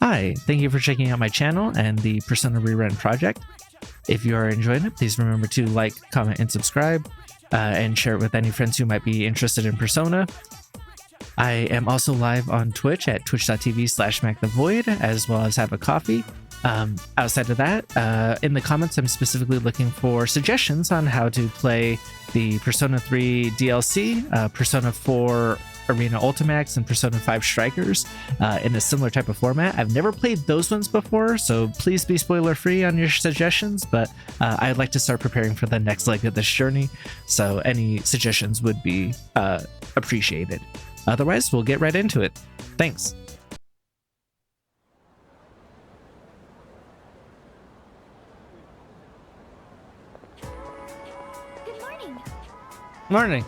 Hi, thank you for checking out my channel and the Persona Rerun project. If you are enjoying it, please remember to like, comment, and subscribe, and share it with any friends who might be interested in Persona. I am also live on Twitch at twitch.tv/MacTheVoid, as well as have a coffee. Outside of that, in the comments, I'm specifically looking for suggestions on how to play the Persona 3 DLC, Persona 4 Arena Ultimax, and Persona 5 Strikers in a similar type of format. I've never played those ones before, so please be spoiler free on your suggestions, but I'd like to start preparing for the next leg of this journey, so any suggestions would be appreciated. Otherwise, we'll get right into it. Thanks. Good morning. Morning.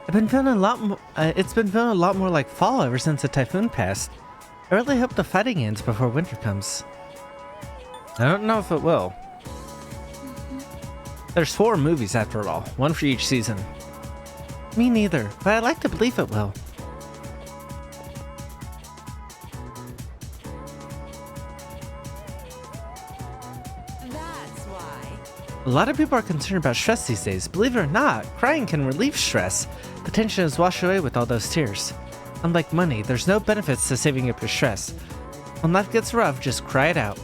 I've been feeling a lot more. It's been feeling a lot more like fall ever since the typhoon passed. I really hope the fighting ends before winter comes. I don't know if it will. There's 4 movies after all, one for each season. Me neither, but I'd like to believe it will. That's why. A lot of people are concerned about stress these days. Believe it or not, crying can relieve stress. The tension is washed away with all those tears. Unlike money, there's no benefits to saving up your stress. When life gets rough, just cry it out.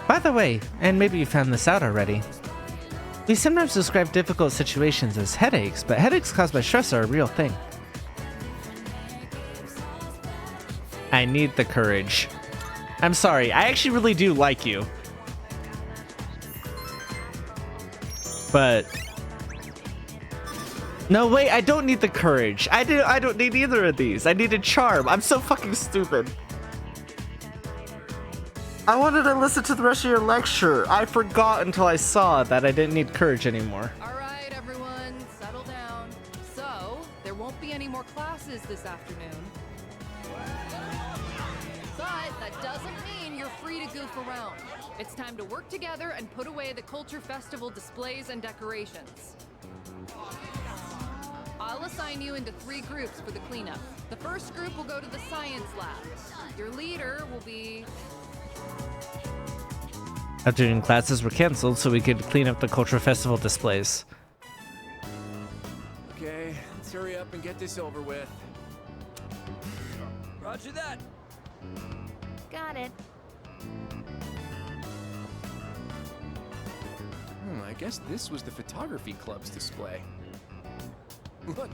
By the way, and maybe you found this out already, we sometimes describe difficult situations as headaches, but headaches caused by stress are a real thing. I need the courage. I'm sorry, I actually really do like you. But no, wait, I don't need the courage. I don't need either of these. I need a charm. I'm so fucking stupid. I wanted to listen to the rest of your lecture. I forgot until I saw that I didn't need courage anymore. All right, everyone, settle down. So, there won't be any more classes this afternoon. But that doesn't mean you're free to goof around. It's time to work together and put away the Culture Festival displays and decorations. I'll assign you into 3 groups for the cleanup. The first group will go to the science lab. Your leader will be... Afternoon classes were canceled so we could clean up the Culture Festival displays. Okay, let's hurry up and get this over with. Roger that. Got it. I guess this was the photography club's display. Look,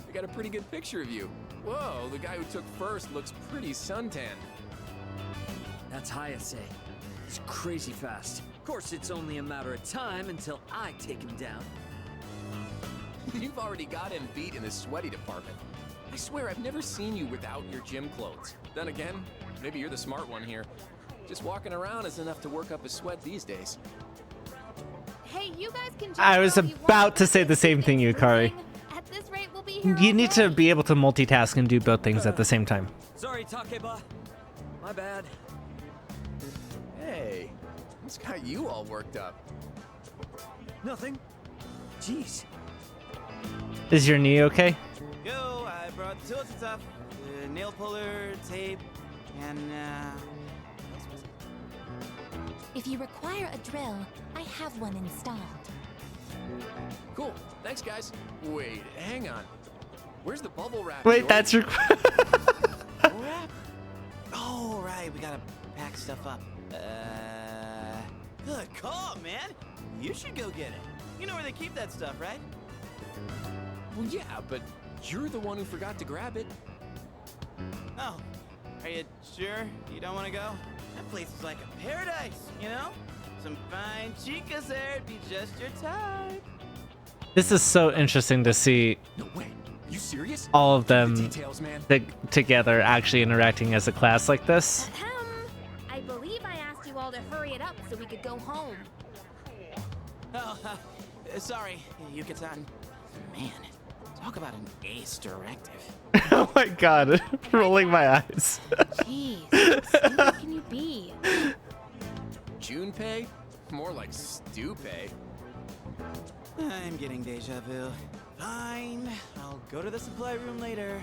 we got a pretty good picture of you. Whoa, the guy who took first looks pretty suntanned. That's Hayase. It's crazy fast. Of course, it's only a matter of time until I take him down. You've already got him beat in the sweaty department. I swear I've never seen you without your gym clothes. Then again, maybe you're the smart one here. Just walking around is enough to work up a sweat these days. Hey, you guys can just I was go if you about want. to say the same thing, Yukari. At this rate, we'll be here You all need to day. be able to multitask and do both things at the same time. Sorry, Takeba. My bad. Hey, what's got you all worked up? Nothing. Jeez. Is your knee okay? Yo, I brought the tools and stuff. The nail puller, tape, and If you require a drill, I have one installed. Cool, thanks guys. Wait, hang on. Where's the bubble wrap? Wait, Joey? that's your... wrap. Oh, right, we gotta pack stuff up. Good call, man. You should go get it. You know where they keep that stuff, right? Well, yeah, but you're the one who forgot to grab it. Oh, are you sure you don't want to go? That place is like a paradise, you know? Some fine chicas there, it'd be just your type. This is so interesting to see No way. You serious? all of The them details, man. together actually interacting as a class like this. Ahem. I believe I asked you all to hurry it up so we could go home. Oh, sorry, Yuka-san. Man, talk about an ace directive. Oh my god, rolling my eyes. Jeez, how stupid can you be? Junpei? More like Stupay. I'm getting deja vu. Fine, I'll go to the supply room later.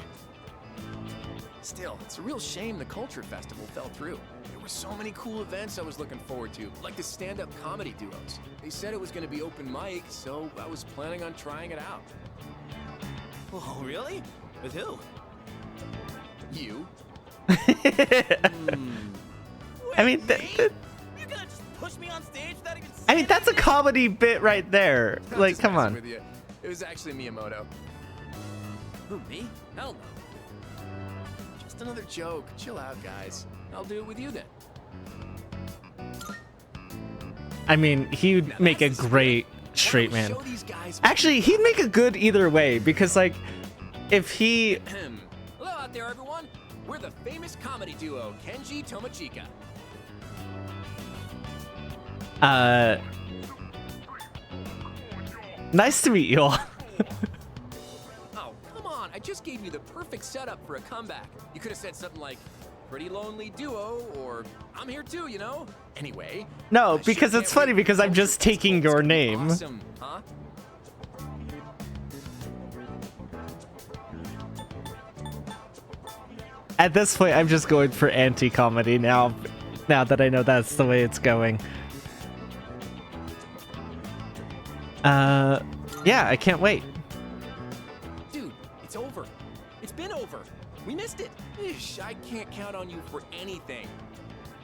Still, it's a real shame the Culture Festival fell through. There were so many cool events I was looking forward to, like the stand-up comedy duos. They said it was going to be open mic, so I was planning on trying it out. Oh, really? With who? You? I mean, You gonna just push me on stage without even I mean, that's a comedy bit right there. I'm Like, just come messing on. with you. It was actually Miyamoto. Who, me? Hell no. Just another joke. Chill out, guys. I'll do it with you then. I mean, he'd Now make a that's the great spirit. straight Why don't man. we show these guys- Actually, he'd make a good either way because, like, if he. Hello out there, everyone. We're the famous comedy duo, Kenji Tomochika. Nice to meet you all. Oh, come on. I just gave you the perfect setup for a comeback. You could have said something like, pretty lonely duo, or I'm here too, you know? Anyway. No, I sure because can't it's funny wait. because I'm Culture just taking Festival's your gonna be name. Awesome, huh? At this point, I'm just going for anti-comedy now. Now that I know that's the way it's going. Yeah, I can't wait. Dude, it's over. It's been over. We missed it. Ish, I can't count on you for anything.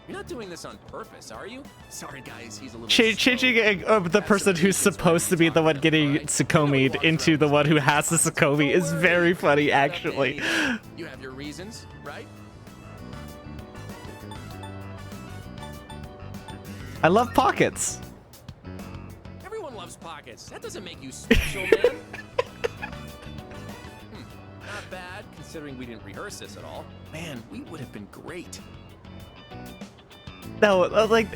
You're not doing this on purpose, are you? Sorry, guys, he's a little Changing slow. the person who's supposed to be the one getting Tsukomi'd into the one who has the Tsukomi is very funny, actually. You have your reasons, right? I love pockets. Everyone loves pockets. That doesn't make you special, man. Not bad, considering we didn't rehearse this at all. Man, we would have been great. No, like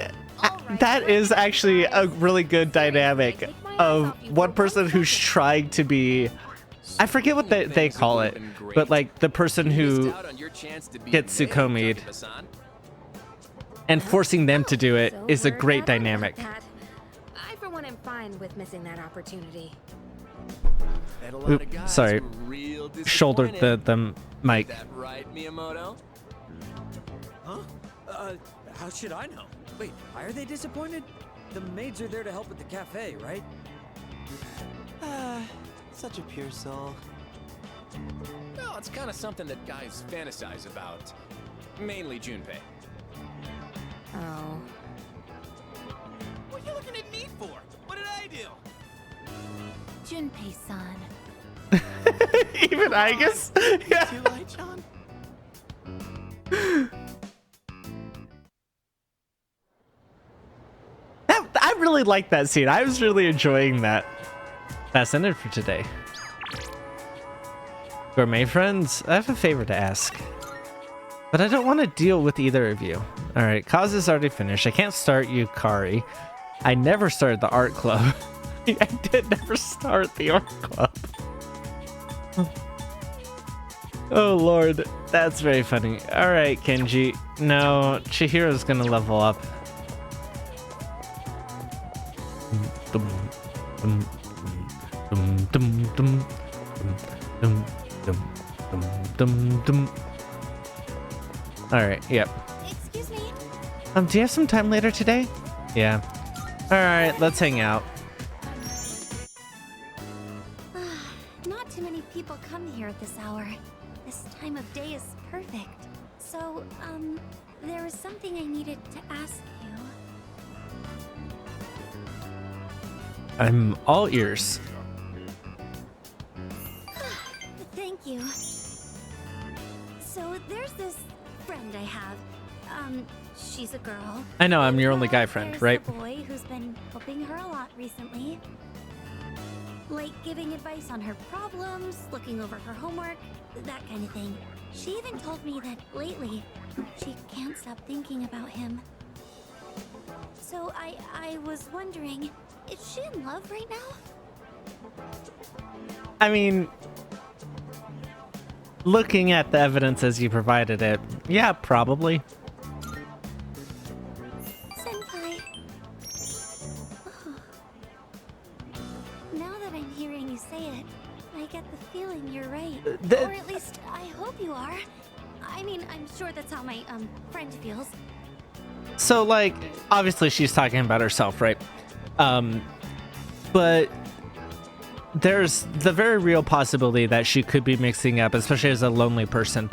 that is actually a really good dynamic of one person who's trying to be. I forget what they call it, but like the person who gets Tsukomi'd and forcing them to do it So is a we're great glad about dynamic. that. I, for one, am fine with missing that opportunity. Bet a lot of Oop, guys sorry. were real Shouldered disappointed. the mic. Is that right, Miyamoto? Huh? How should I know? Wait, why are they disappointed? The maids are there to help at the cafe, right? Such a pure soul. Well, it's kind of something that guys fantasize about. Mainly Junpei. Oh. What are you looking at me for? What did I do? Junpei-san. Even I guess. Yeah. Too late, John. I really like that scene. I was really enjoying that. That's ended for today. Gourmet friends, I have a favor to ask. But I don't want to deal with either of you. Alright, cause is already finished. I can't start Yukari. I never started the art club. I did never start the art club. Oh lord, that's very funny. Alright, Kenji. No, Chihiro's gonna level up. Alright, yep. Excuse me. Do you have some time later today? Yeah. Alright, let's hang out. Not too many people come here at this hour. This time of day is perfect. So, there was something I needed to ask you. I'm all ears. Thank you. So, there's this friend I have. She's a girl. I know, I'm your only guy Well, friend, there's right? a boy who's been helping her a lot recently. Like giving advice on her problems, looking over her homework, that kind of thing. She even told me that lately, she can't stop thinking about him. So I was wondering, is she in love right now? I mean, looking at the evidence as you provided it, yeah, probably. Senpai. Oh. Now that I'm hearing you say it, I get the feeling you're right. Or at least I hope you are. I mean, I'm sure that's how my friend feels. So, like, obviously she's talking about herself, right? But there's the very real possibility that she could be mixing up, especially as a lonely person,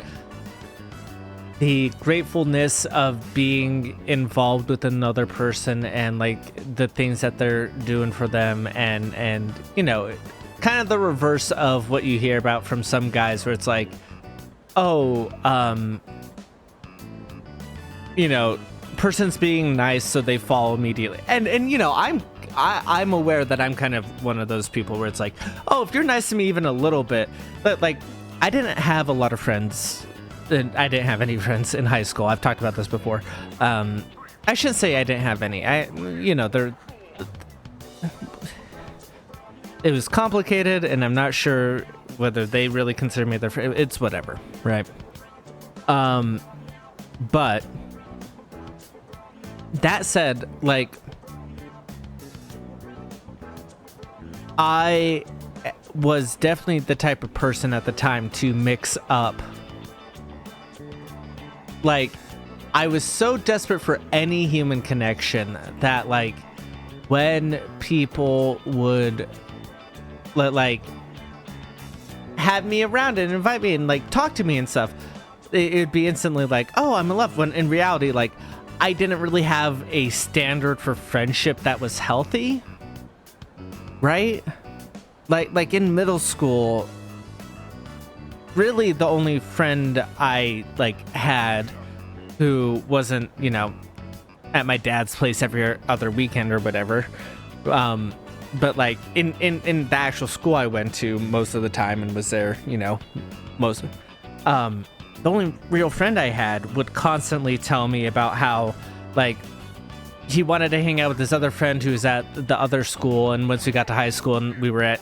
the gratefulness of being involved with another person and like the things that they're doing for them, and you know, kind of the reverse of what you hear about from some guys where it's like, oh, you know, person's being nice so they fall immediately, and you know, I'm aware that I'm kind of one of those people where it's like, oh, if you're nice to me even a little bit. But like, I didn't have a lot of friends, and I didn't have any friends in high school. I've talked about this before. I shouldn't say I didn't have any. You know, it was complicated, and I'm not sure whether they really consider me their friend. It's whatever, right? But that said, like, I was definitely the type of person at the time to mix up. Like, I was so desperate for any human connection that, like, when people would like have me around and invite me and like talk to me and stuff, it'd be instantly like, oh, I'm in love. When in reality, like, I didn't really have a standard for friendship that was healthy, right? Like in middle school, really the only friend I like had who wasn't, you know, at my dad's place every other weekend or whatever, but like in the actual school I went to most of the time and was there, you know, the only real friend I had would constantly tell me about how, like, he wanted to hang out with this other friend who was at the other school, and once we got to high school and we were at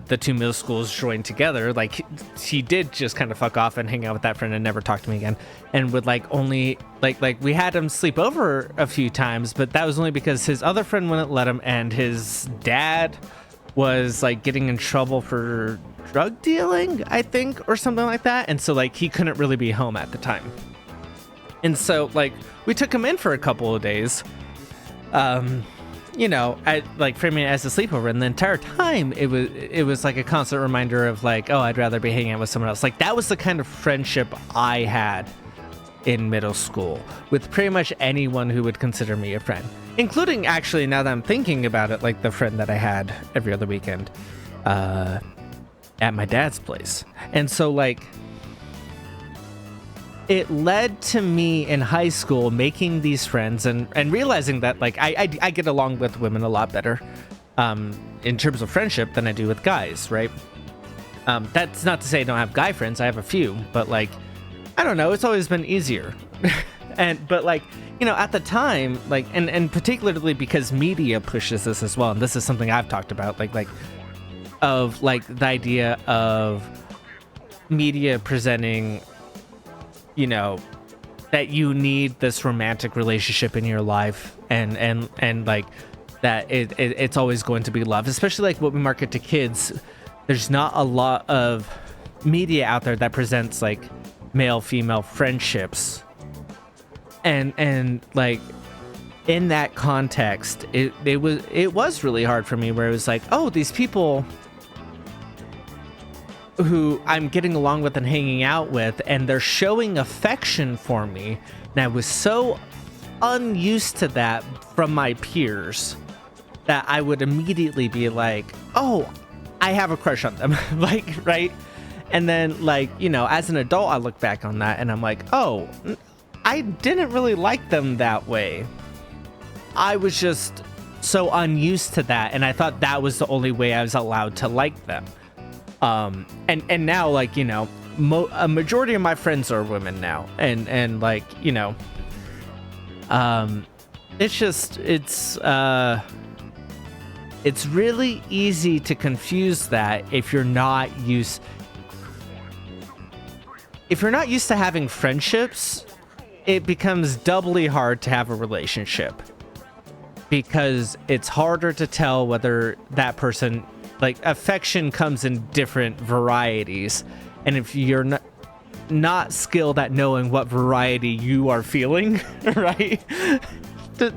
the two middle schools joined together, like, he did just kind of fuck off and hang out with that friend and never talk to me again, and would like only like we had him sleep over a few times, but that was only because his other friend wouldn't let him, and his dad was like getting in trouble for drug dealing, I think, or something like that, and so like he couldn't really be home at the time. And so like we took him in for a couple of days, you know, I like framing it as a sleepover, and the entire time it was like a constant reminder of like, oh, I'd rather be hanging out with someone else. Like, that was the kind of friendship I had in middle school with pretty much anyone who would consider me a friend, including, actually, now that I'm thinking about it, like the friend that I had every other weekend at my dad's place. And so like it led to me in high school making these friends and realizing that like I get along with women a lot better in terms of friendship than I do with guys, right? That's not to say I don't have guy friends. I have a few, but like, I don't know, it's always been easier. But like, you know, at the time, like, and particularly because media pushes this as well, and this is something I've talked about, like of like the idea of media presenting, you know, that you need this romantic relationship in your life, and like that it's always going to be love, especially like what we market to kids. There's not a lot of media out there that presents like male female friendships, and like in that context it was really hard for me, where it was like, oh, these people who I'm getting along with and hanging out with, and they're showing affection for me, and I was so unused to that from my peers that I would immediately be like, oh, I have a crush on them. Like, right? And then like, you know, as an adult I look back on that and I'm like, oh, I didn't really like them that way. I was just so unused to that, and I thought that was the only way I was allowed to like them. And now, like, you know, a majority of my friends are women now, and like, you know, it's really easy to confuse that if you're not used to having friendships. It becomes doubly hard to have a relationship, because it's harder to tell whether that person, like, affection comes in different varieties, and if you're not, not skilled at knowing what variety you are feeling, right?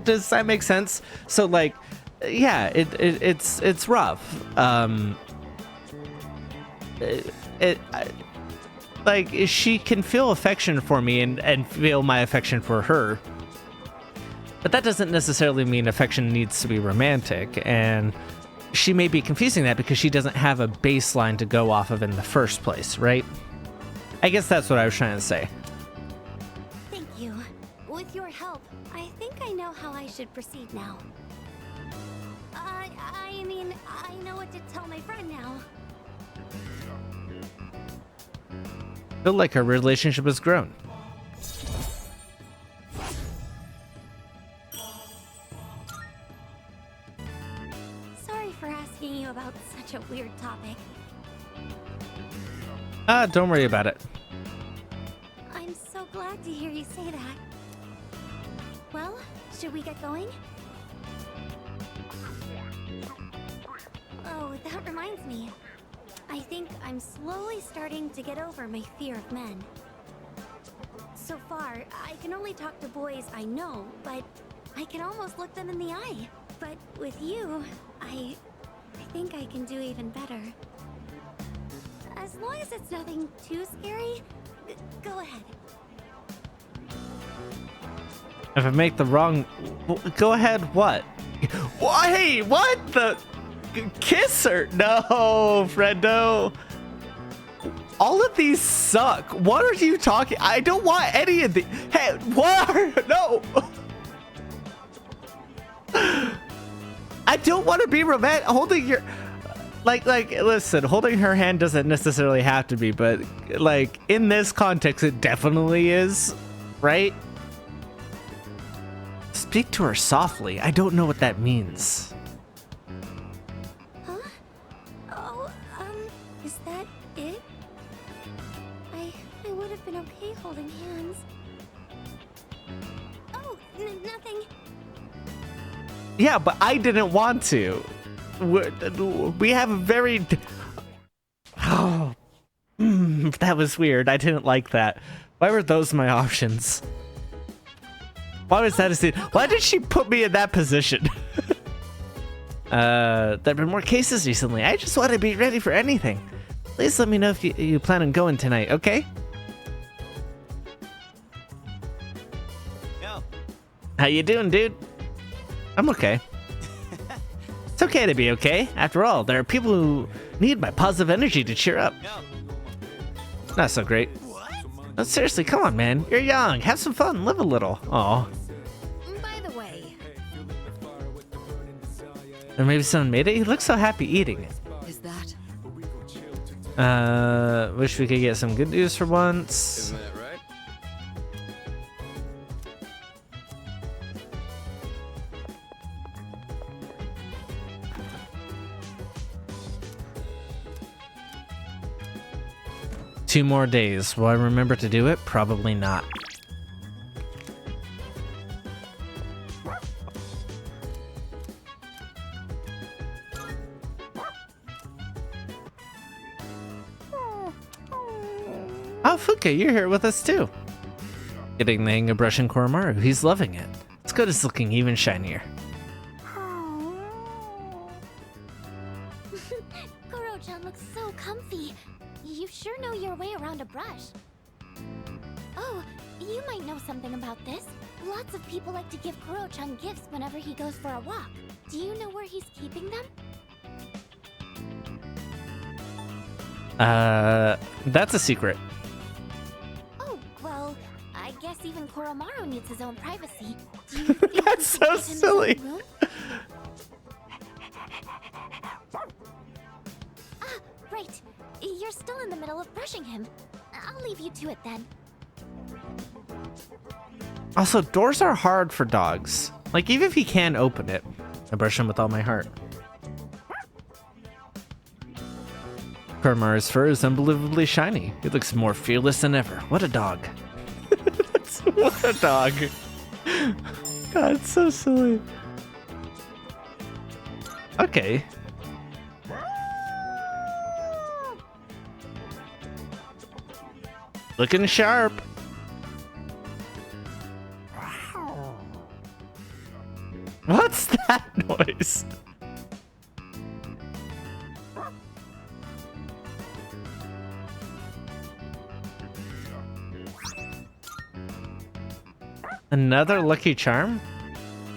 Does that make sense? So like, yeah, it's rough. Like she can feel affection for me and feel my affection for her, but that doesn't necessarily mean affection needs to be romantic, and she may be confusing that because she doesn't have a baseline to go off of in the first place, right? I guess that's what I was trying to say. Thank you. With your help, I think I know how I should proceed now. I mean, I know what to tell my friend now. Feel like our relationship has grown. Sorry for asking you about such a weird topic. Don't worry about it. I'm so glad to hear you say that. Well, should we get going? Oh, that reminds me. I think I'm slowly starting to get over my fear of men. So far, I can only talk to boys I know, but I can almost look them in the eye. But with you, I think I can do even better. As long as it's nothing too scary, go ahead. If I make the wrong... Go ahead, what? Hey, what the... Kiss her? No, Fredo. All of these suck. What are you talking? I don't want any of the... Hey, what? No. I don't want to be romantic. Holding your... Like, listen, holding her hand doesn't necessarily have to be, but, like, in this context, it definitely is, right? Speak to her softly. I don't know what that means. Huh? Oh, is that it? I would have been okay holding hands. Oh, nothing. Yeah, but I didn't want to. We have a very... Oh, that was weird. I didn't like that. Why were those my options? Why was that a scene? Why did she put me in that position? There have been more cases recently. I just want to be ready for anything. Please let me know if you plan on going tonight, okay? Yo. How you doing, dude? I'm okay. It's okay to be okay. After all, there are people who need my positive energy to cheer up. Yo. Not so great. No, seriously, come on, man. You're young. Have some fun. Live a little. Aw. By the way, Or maybe someone made it? He looks so happy eating it. is that? Wish we could get some good news for once. Isn't that right? 2 more days. Will I remember to do it? Probably not. Oh, Fuka, you're here with us too. Getting the hang of brushing Koromaru. He's loving it. It's good as looking even shinier. Koro-chan looks so comfy. You sure know your way around a brush. Oh, you might know something about this. Lots of people like to give Koro-chan gifts whenever he goes for a walk. Do you know where he's keeping them? That's a secret. Oh, well, I guess even Koromaru needs his own privacy. Do you think That's we could so give him his own silly. room? Ah, right. You're still in the middle of brushing him. I'll leave you to it then. Also, doors are hard for dogs. Like, even if he can open it, I brush him with all my heart. Koromaru's fur is unbelievably shiny. He looks more fearless than ever. What a dog. What a dog. God, it's so silly. Okay. Looking sharp. What's that noise? Another lucky charm?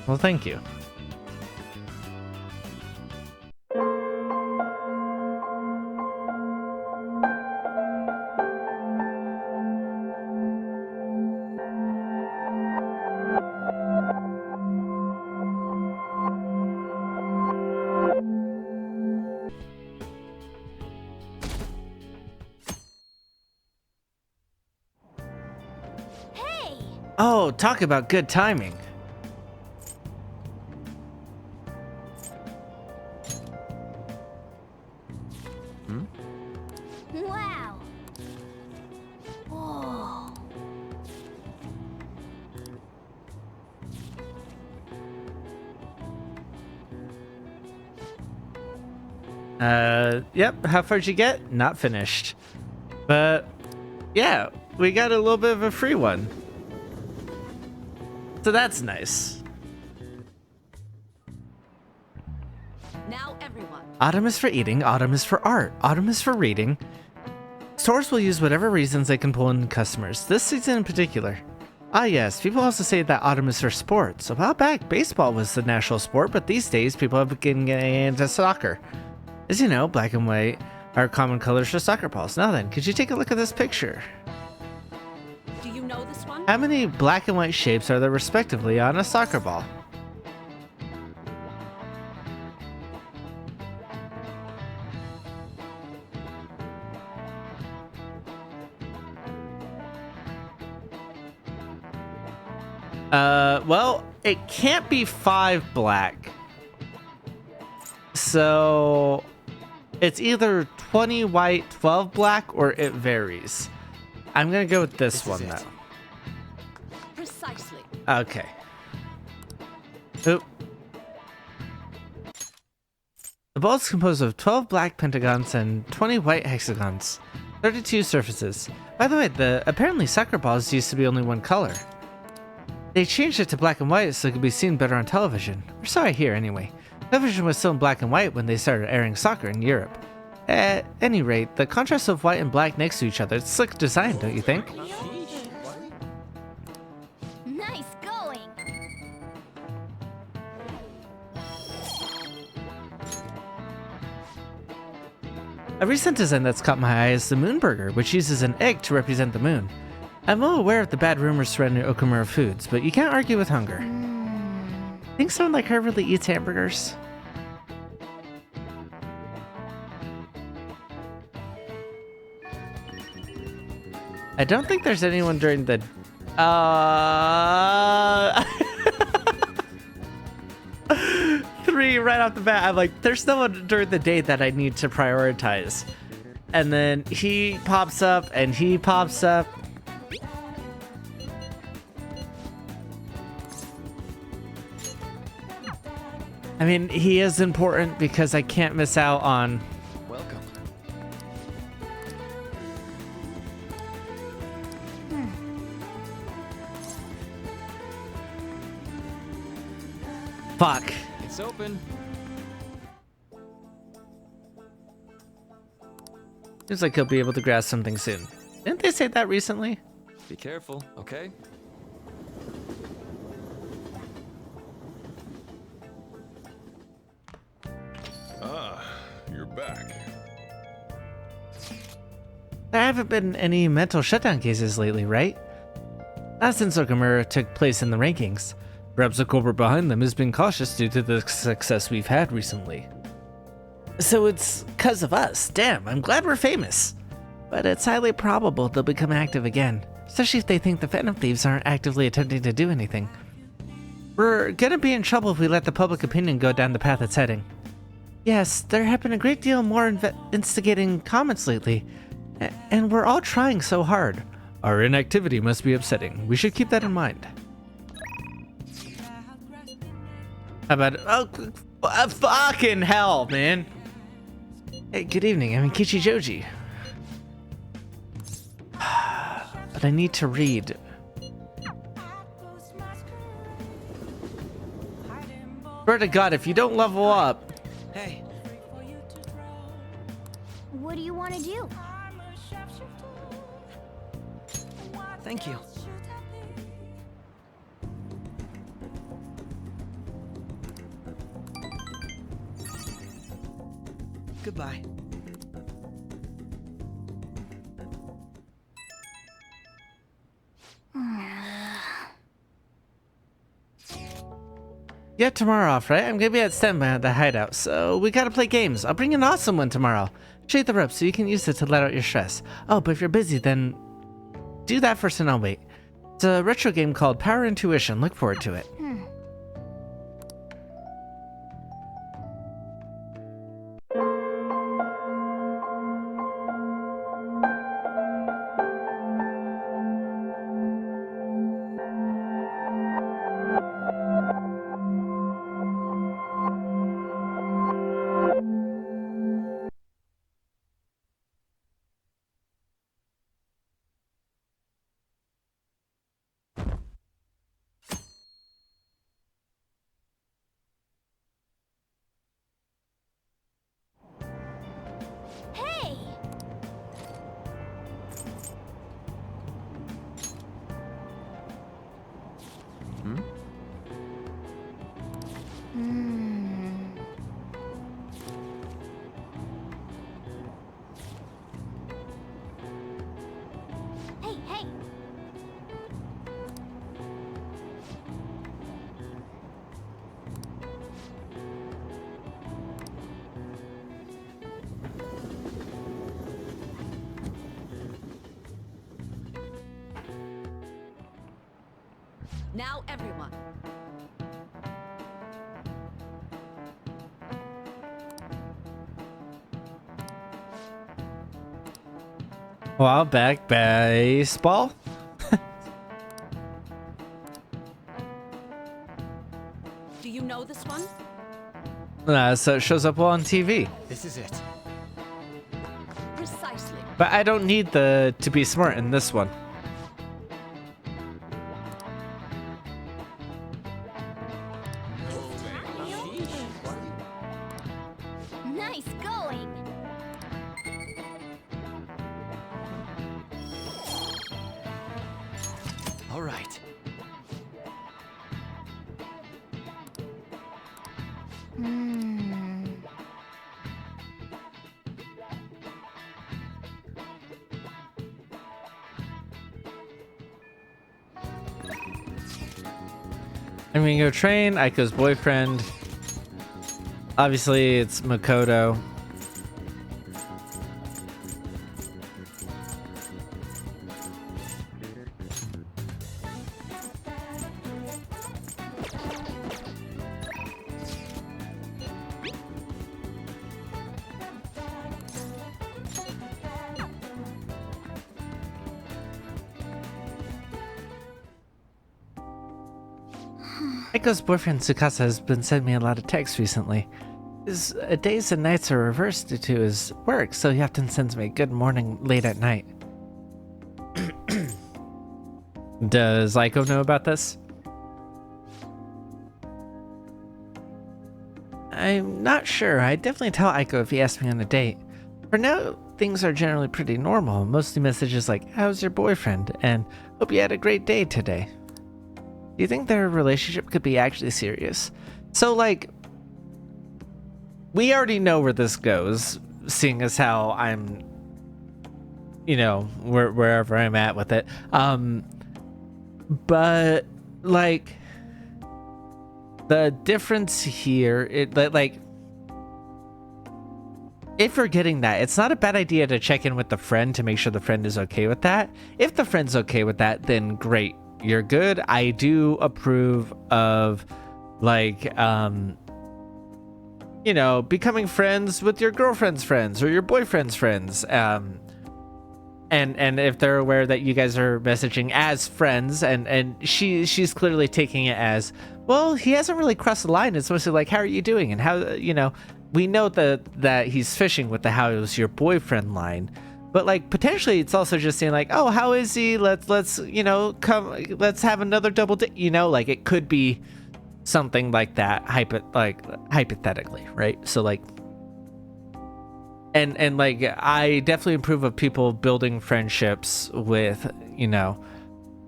Well, thank you. Hey! Oh, talk about good timing. Wow! Whoa! Yep, how far'd you get? Not finished. But, yeah, we got a little bit of a free one. So that's nice. Now everyone. Autumn is for eating, autumn is for art, autumn is for reading. Stores will use whatever reasons they can pull in customers, this season in particular. Ah yes, people also say that autumn is for sports. A while back, baseball was the national sport, but these days people have been getting into soccer. As you know, black and white are common colors for soccer balls. Now then, could you take a look at this picture? Do you know this one? How many black and white shapes are there respectively on a soccer ball? Well, it can't be 5 black. So it's either 20 white, 12 black, or it varies. I'm gonna go with this one though. Precisely. Okay. Oop. The ball is composed of 12 black pentagons and 20 white hexagons. 32 surfaces. By the way, apparently soccer balls used to be only one color. They changed it to black and white so it could be seen better on television. Or so I hear anyway. Television was still in black and white when they started airing soccer in Europe. At any rate, the contrast of white and black next to each other, it's slick design, don't you think? Nice going! A recent design that's caught my eye is the Moon Burger, which uses an egg to represent the moon. I'm well aware of the bad rumors surrounding Okamura foods, but you can't argue with hunger. Think someone like her really eats hamburgers? I don't think there's anyone during the... Three right off the bat. I'm like, there's no one during the day that I need to prioritize. And then he pops up and he pops up. I mean, he is important because I can't miss out on... Welcome. Fuck. It's open. Seems like he'll be able to grasp something soon. Didn't they say that recently? Be careful, okay? You're back. There haven't been any mental shutdown cases lately, right? Not since Okamura took place in the rankings. Perhaps the culprit behind them has been cautious due to the success we've had recently. So it's because of us. Damn, I'm glad we're famous. But it's highly probable they'll become active again, especially if they think the Phantom Thieves aren't actively attempting to do anything. We're gonna be in trouble if we let the public opinion go down the path it's heading. Yes, there have been a great deal more instigating comments lately, and we're all trying so hard. Our inactivity must be upsetting. We should keep that in mind. How about... Oh, fucking hell, man. Hey, good evening. I'm Kichi Joji. I need to read. Swear to God, if you don't level up. Hey, What do you want to do? thank you. Goodbye. Yeah, tomorrow off, right? I'm gonna be at standby at the hideout, so we gotta play games. I'll bring an awesome one tomorrow. Show you the ropes so you can use it to let out your stress. Oh, but if you're busy, then do that first and I'll wait. It's a retro game called Power Intuition. Look forward to it. Hey! Hey, hey! Now everyone. Well, back baseball. Do you know this one? So it shows up well on TV. This is it. Precisely. But I don't need the to be smart in this one. Nice going! All right. I'm gonna go train Aiko's boyfriend. Obviously, it's Makoto. Aiko's boyfriend Tsukasa has been sending me a lot of texts recently. His days and nights are reversed due to his work, so he often sends me a good morning late at night. Does Aiko know about this? I'm not sure. I'd definitely tell Aiko if he asked me on a date. For now, things are generally pretty normal. Mostly messages like, "How's your boyfriend?" and "Hope you had a great day today." Do you think their relationship could be actually serious? So, like, we already know where this goes, seeing as how I'm, you know, wherever I'm at with it. But, like, the difference here, like, if you're getting that, it's not a bad idea to check in with the friend to make sure the friend is okay with that. If the friend's okay with that, then great. You're good. I do approve of, like, you know, becoming friends with your girlfriend's friends or your boyfriend's friends. And if they're aware that you guys are messaging as friends, and she's clearly taking it as, well, he hasn't really crossed the line. It's mostly like, how are you doing? And how, you know, we know that he's fishing with the how's your boyfriend line. But like potentially it's also just saying like, oh, how is he? Let's you know, come, let's have another double date. You know, like it could be something like that, hypothetically, right? So like, and like I definitely approve of people building friendships with, you know,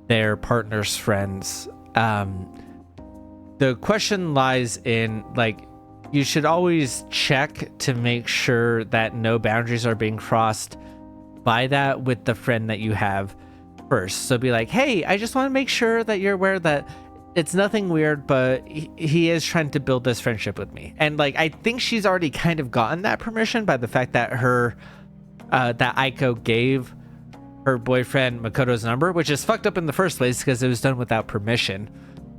their partner's friends. The question lies in like, you should always check to make sure that no boundaries are being crossed by that with the friend that you have first. So be like, hey, I just want to make sure that you're aware that it's nothing weird, but he is trying to build this friendship with me. And like, I think she's already kind of gotten that permission by the fact that that Aiko gave her boyfriend Makoto's number, which is fucked up in the first place because it was done without permission.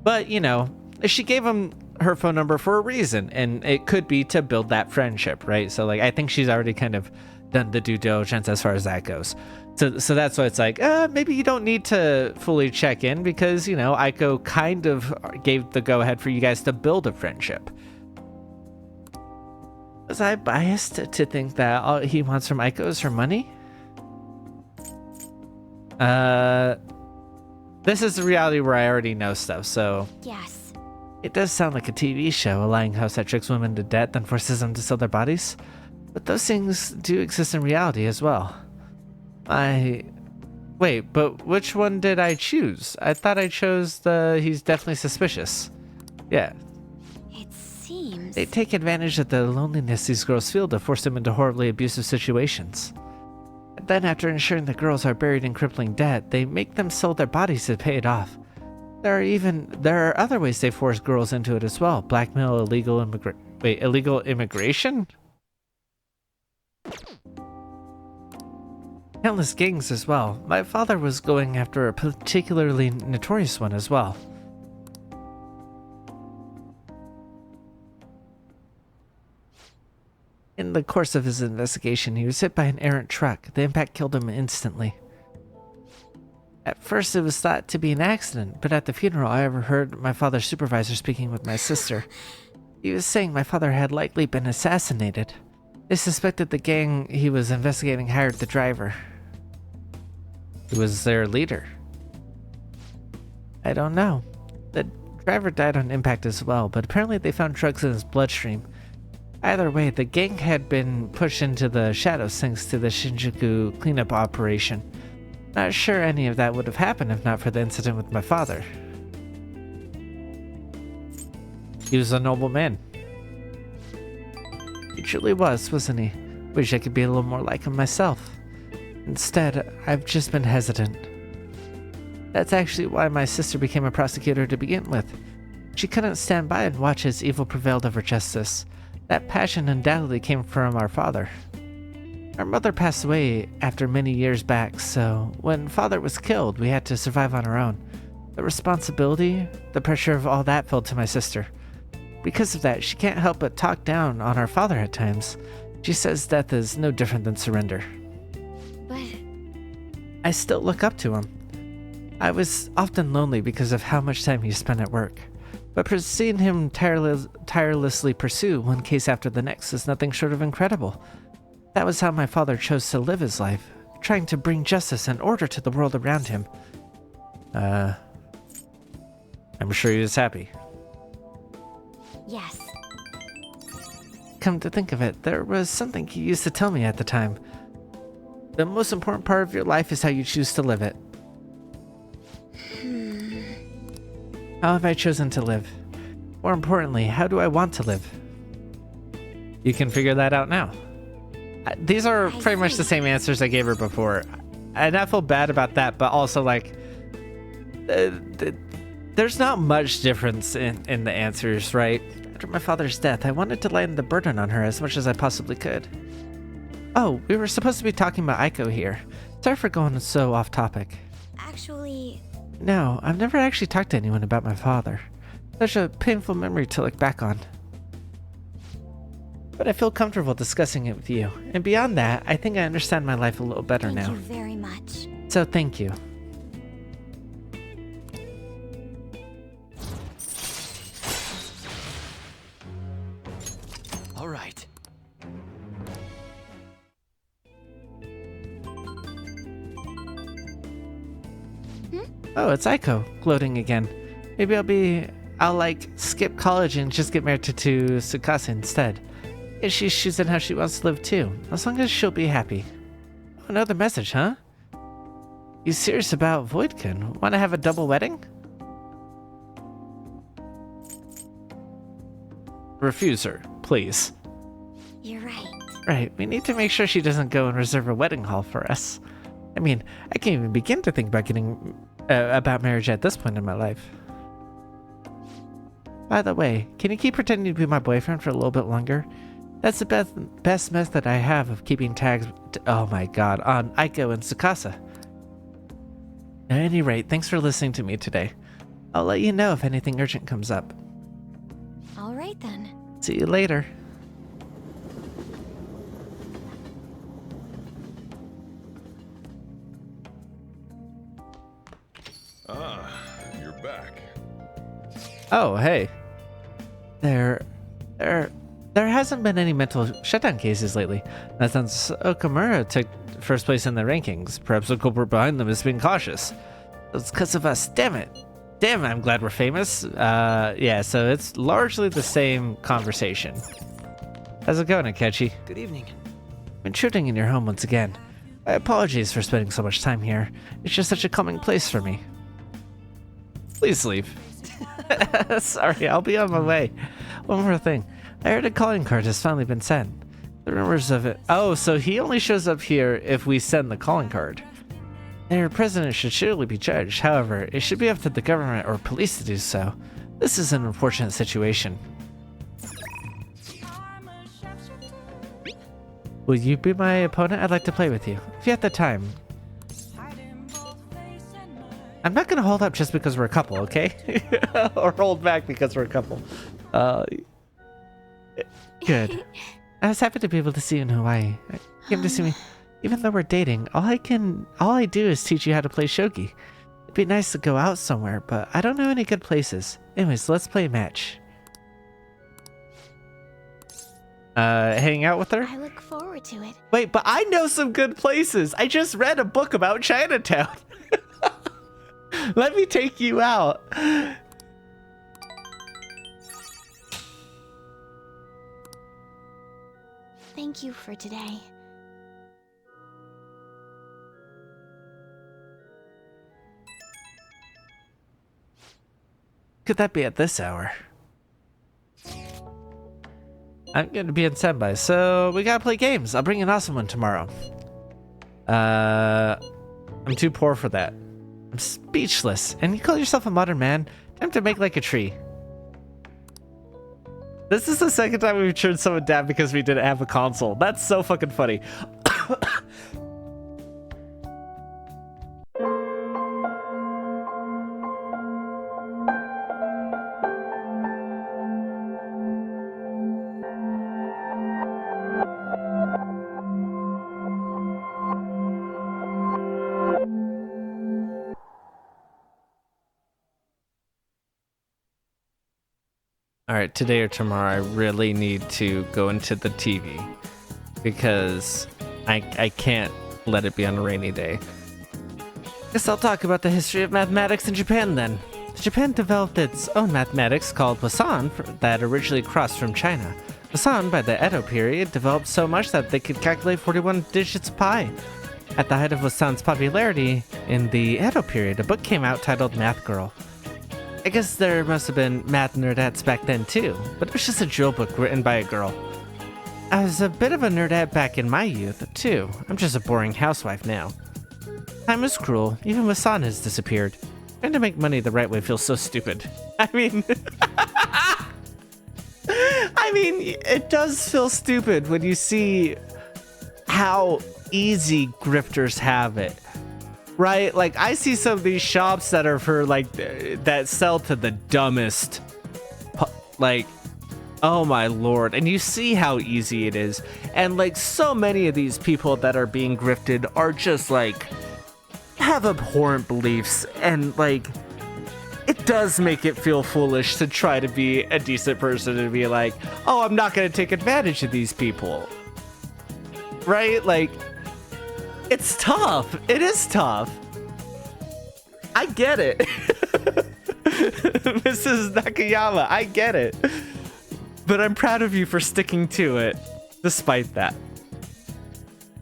But you know, she gave him her phone number for a reason, and it could be to build that friendship, right? So like, I think she's already kind of done the due diligence as far as that goes. So that's why it's like, maybe you don't need to fully check in because, you know, Aiko kind of gave the go-ahead for you guys to build a friendship. Was I biased to think that all he wants from Aiko is her money? This is the reality where I already know stuff, so... Yes. It does sound like a TV show, a lying house that tricks women to debt, then forces them to sell their bodies. But those things do exist in reality as well. Wait, but which one did I choose? I thought I chose he's definitely suspicious. Yeah. It seems... They take advantage of the loneliness these girls feel to force them into horribly abusive situations. And then after ensuring the girls are buried in crippling debt, they make them sell their bodies to pay it off. There are other ways they force girls into it as well. Blackmail, illegal immigration? Countless gangs as well. My father was going after a particularly notorious one as well. In the course of his investigation, he was hit by an errant truck. The impact killed him instantly. At first it was thought to be an accident, but at the funeral I overheard my father's supervisor speaking with my sister. He was saying my father had likely been assassinated. They suspected the gang he was investigating hired the driver. Who was their leader? I don't know. The driver died on impact as well, but apparently they found drugs in his bloodstream. Either way, the gang had been pushed into the shadows thanks to the Shinjuku cleanup operation. Not sure any of that would have happened if not for the incident with my father. He was a noble man. He truly was, wasn't he? Wish I could be a little more like him myself. Instead, I've just been hesitant. That's actually why my sister became a prosecutor to begin with. She couldn't stand by and watch as evil prevailed over justice. That passion undoubtedly came from our father. Our mother passed away after many years back, so when father was killed, we had to survive on our own. The responsibility, the pressure of all that fell to my sister. Because of that, she can't help but talk down on our father at times. She says death is no different than surrender. But... I still look up to him. I was often lonely because of how much time he spent at work. But seeing him tirelessly pursue one case after the next is nothing short of incredible. That was how my father chose to live his life, trying to bring justice and order to the world around him. I'm sure he was happy. yes. Come to think of it, there was something he used to tell me at the time. The most important part of your life is how you choose to live it. How have I chosen to live? More importantly, how do I want to live? You can figure that out now. These are pretty much the same answers I gave her before. And I feel bad about that, but also like... there's not much difference in the answers, right? After my father's death, I wanted to lighten the burden on her as much as I possibly could. Oh, we were supposed to be talking about Aiko here. Sorry for going so off topic. Actually... No, I've never actually talked to anyone about my father. Such a painful memory to look back on. But I feel comfortable discussing it with you. And beyond that, I think I understand my life a little better now. Thank you very much. So thank you. All right. Oh, it's Aiko, gloating again. Maybe I'll like skip college and just get married to Tsukasa instead. If she's choosing how she wants to live too, as long as she'll be happy. Oh, another message, huh? You serious about Voidkin? Want to have a double wedding? Refuse her, please. You're right. Right, we need to make sure she doesn't go and reserve a wedding hall for us. I mean, I can't even begin to think about getting about marriage at this point in my life. By the way, can you keep pretending to be my boyfriend for a little bit longer? That's the best method I have of keeping tabs, oh my god, on Aiko and Tsukasa. At any rate, thanks for listening to me today. I'll let you know if anything urgent comes up. All right then. See you later. Ah, you're back. Oh, hey. There hasn't been any mental shutdown cases lately. That since Okamura took first place in the rankings. Perhaps the culprit behind them is being cautious. It's because of us. Damn it. Damn, I'm glad we're famous. Yeah, so it's largely the same conversation. How's it going, Akechi? Good evening. I'm intruding in your home once again. My apologies for spending so much time here. It's just such a calming place for me. Please leave. Sorry, I'll be on my way. One more thing. I heard a calling card has finally been sent. The rumors of it. Oh, so he only shows up here if we send the calling card. Their president should surely be judged. However, it should be up to the government or police to do so. This is an unfortunate situation. Will you be my opponent? I'd like to play with you. If you have the time. I'm not gonna hold up just because we're a couple, okay? Or hold back because we're a couple. Good. I was happy to be able to see you in Hawaii. You came to see me. Even though we're dating, all I do is teach you how to play shogi. It'd be nice to go out somewhere, but I don't know any good places. Anyways, let's play a match. Hang out with her? I look forward to it. Wait, but I know some good places. I just read a book about Chinatown. Let me take you out. Thank you for today. Could that be at this hour? I'm gonna be in standby, so we gotta play games. I'll bring an awesome one tomorrow. I'm too poor for that. I'm speechless. And you call yourself a modern man? Time to make like a tree. This is the second time we've turned someone down because we didn't have a console. That's so fucking funny. Alright, today or tomorrow I really need to go into the TV because I can't let it be on a rainy day. Guess I'll talk about the history of mathematics in Japan then. Japan developed its own mathematics called Wasan that originally crossed from China. Wasan, by the Edo period, developed so much that they could calculate 41 digits of pi. At the height of Wasan's popularity in the Edo period, a book came out titled Math Girl. I guess there must have been math nerdettes back then too, but it was just a drill book written by a girl. I was a bit of a nerdette back in my youth, too. I'm just a boring housewife now. Time is cruel, even Wasan has disappeared. Trying to make money the right way feels so stupid. I mean... it does feel stupid when you see how easy grifters have it. Right? Like, I see some of these shops that are for, like, that sell to the dumbest, like, oh my lord. And you see how easy it is. And, like, so many of these people that are being grifted are just, like, have abhorrent beliefs. And, like, it does make it feel foolish to try to be a decent person and be like, oh, I'm not going to take advantage of these people. Right? Like... It's tough. It is tough. I get it. Mrs. Nakayama, I get it. But I'm proud of you for sticking to it, despite that.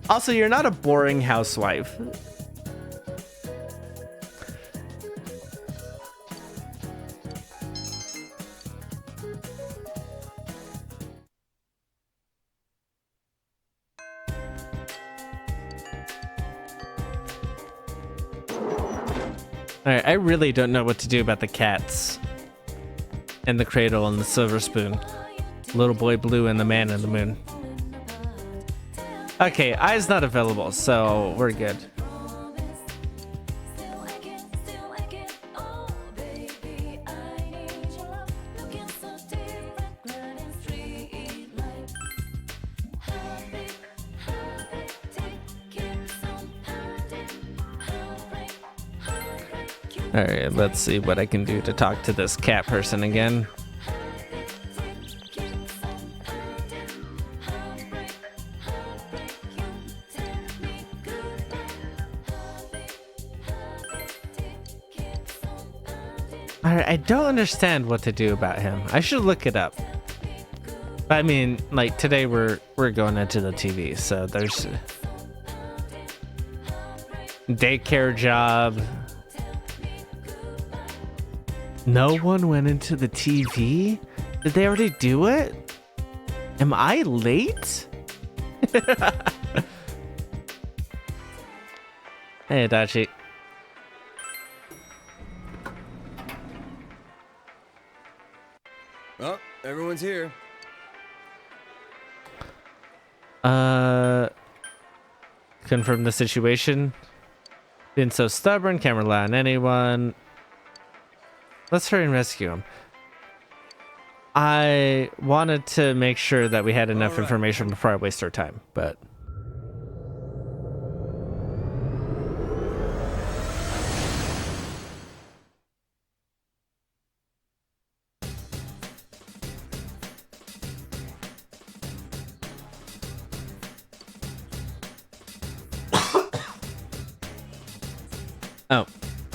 Also, you're not a boring housewife. Alright, I really don't know what to do about the cats. And the cradle and the silver spoon. Little boy blue and the man in the moon. Okay, I's not available, so we're good. Alright, let's see what I can do to talk to this cat person again. Alright, I don't understand what to do about him. I should look it up. I mean, like today we're going into the TV, so there's daycare job. No one went into the TV? Did they already do it? Am I late? Hey, Adachi. Oh, everyone's here. Confirm the situation. Been so stubborn, can't rely on anyone. Let's hurry and rescue him. I wanted to make sure that we had enough information before I waste our time, but... Oh,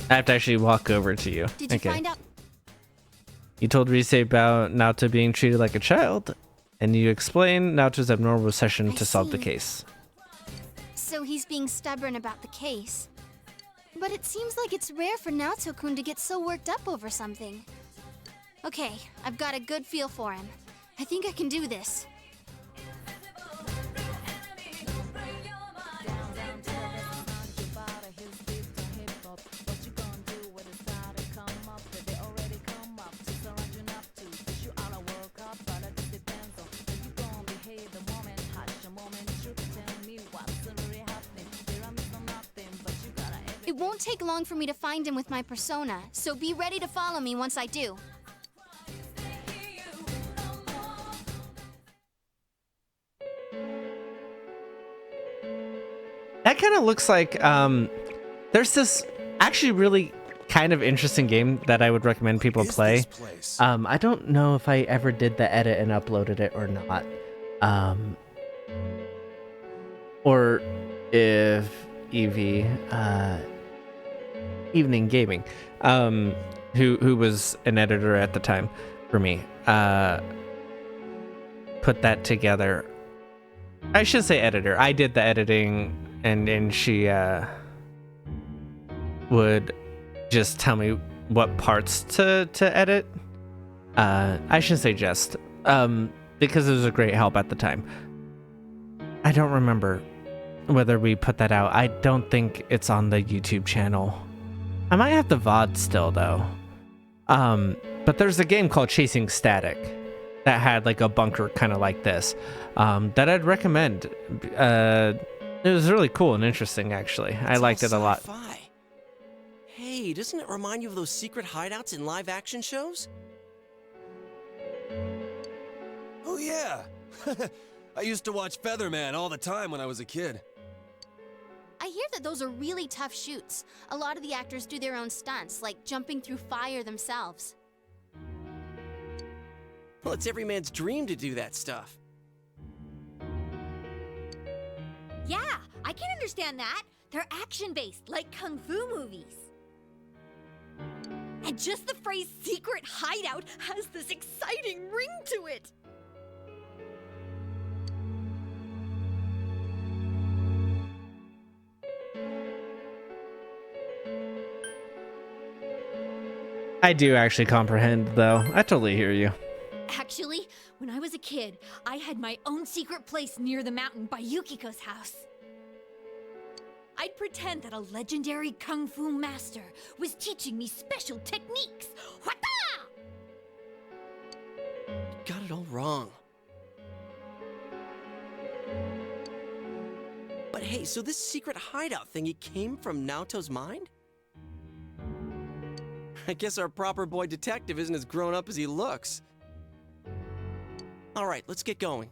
I have to actually walk over to you. Did you find out? You told Rise about Naoto being treated like a child, and you explained Naoto's abnormal session to solve the case. So he's being stubborn about the case. But it seems like it's rare for Naoto-kun to get so worked up over something. Okay, I've got a good feel for him. I think I can do this. It won't take long for me to find him with my persona, so be ready to follow me once I do. That kind of looks like there's this actually really kind of interesting game that I would recommend people play. I don't know if I ever did the edit and uploaded it or not, or if Evie, Evening Gaming, who was an editor at the time for me, put that together. I should say editor. I did the editing, and she would just tell me what parts to edit. I should say just because it was a great help at the time. I don't remember whether we put that out. I don't think it's on the YouTube channel. I might have the VOD still though. But there's a game called Chasing Static that had like a bunker kind of like this, that I'd recommend. It was really cool and interesting actually. I liked it a lot. Hey, doesn't it remind you of those secret hideouts in live action shows? Oh yeah. I used to watch Featherman all the time when I was a kid. I hear that those are really tough shoots. A lot of the actors do their own stunts, like jumping through fire themselves. Well, it's every man's dream to do that stuff. Yeah, I can understand that. They're action-based, like kung fu movies. And just the phrase secret hideout has this exciting ring to it. I do actually comprehend, though. I totally hear you. Actually, when I was a kid, I had my own secret place near the mountain by Yukiko's house. I'd pretend that a legendary kung fu master was teaching me special techniques. Hwata! Got it all wrong. But hey, so this secret hideout thingy came from Naoto's mind? I guess our proper boy detective isn't as grown up as he looks. All right, let's get going.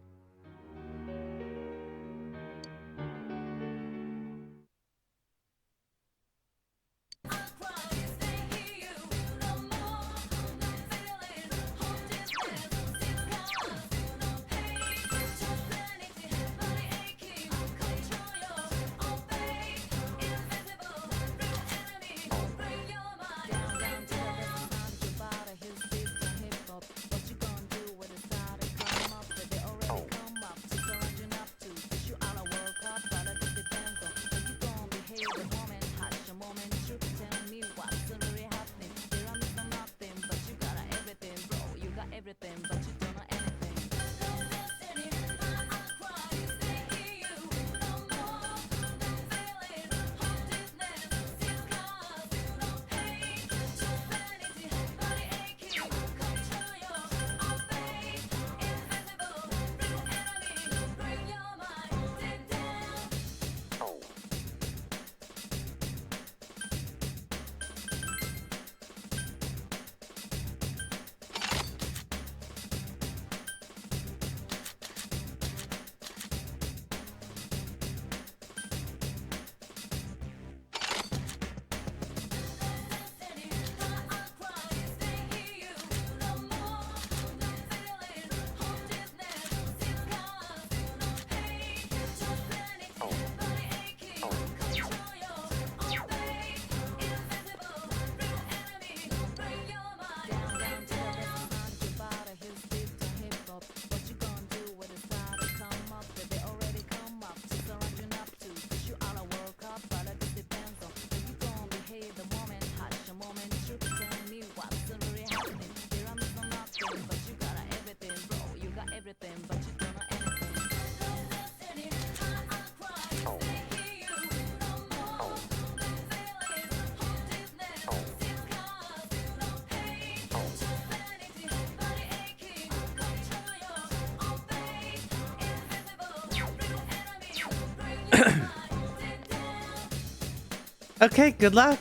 Okay, good luck.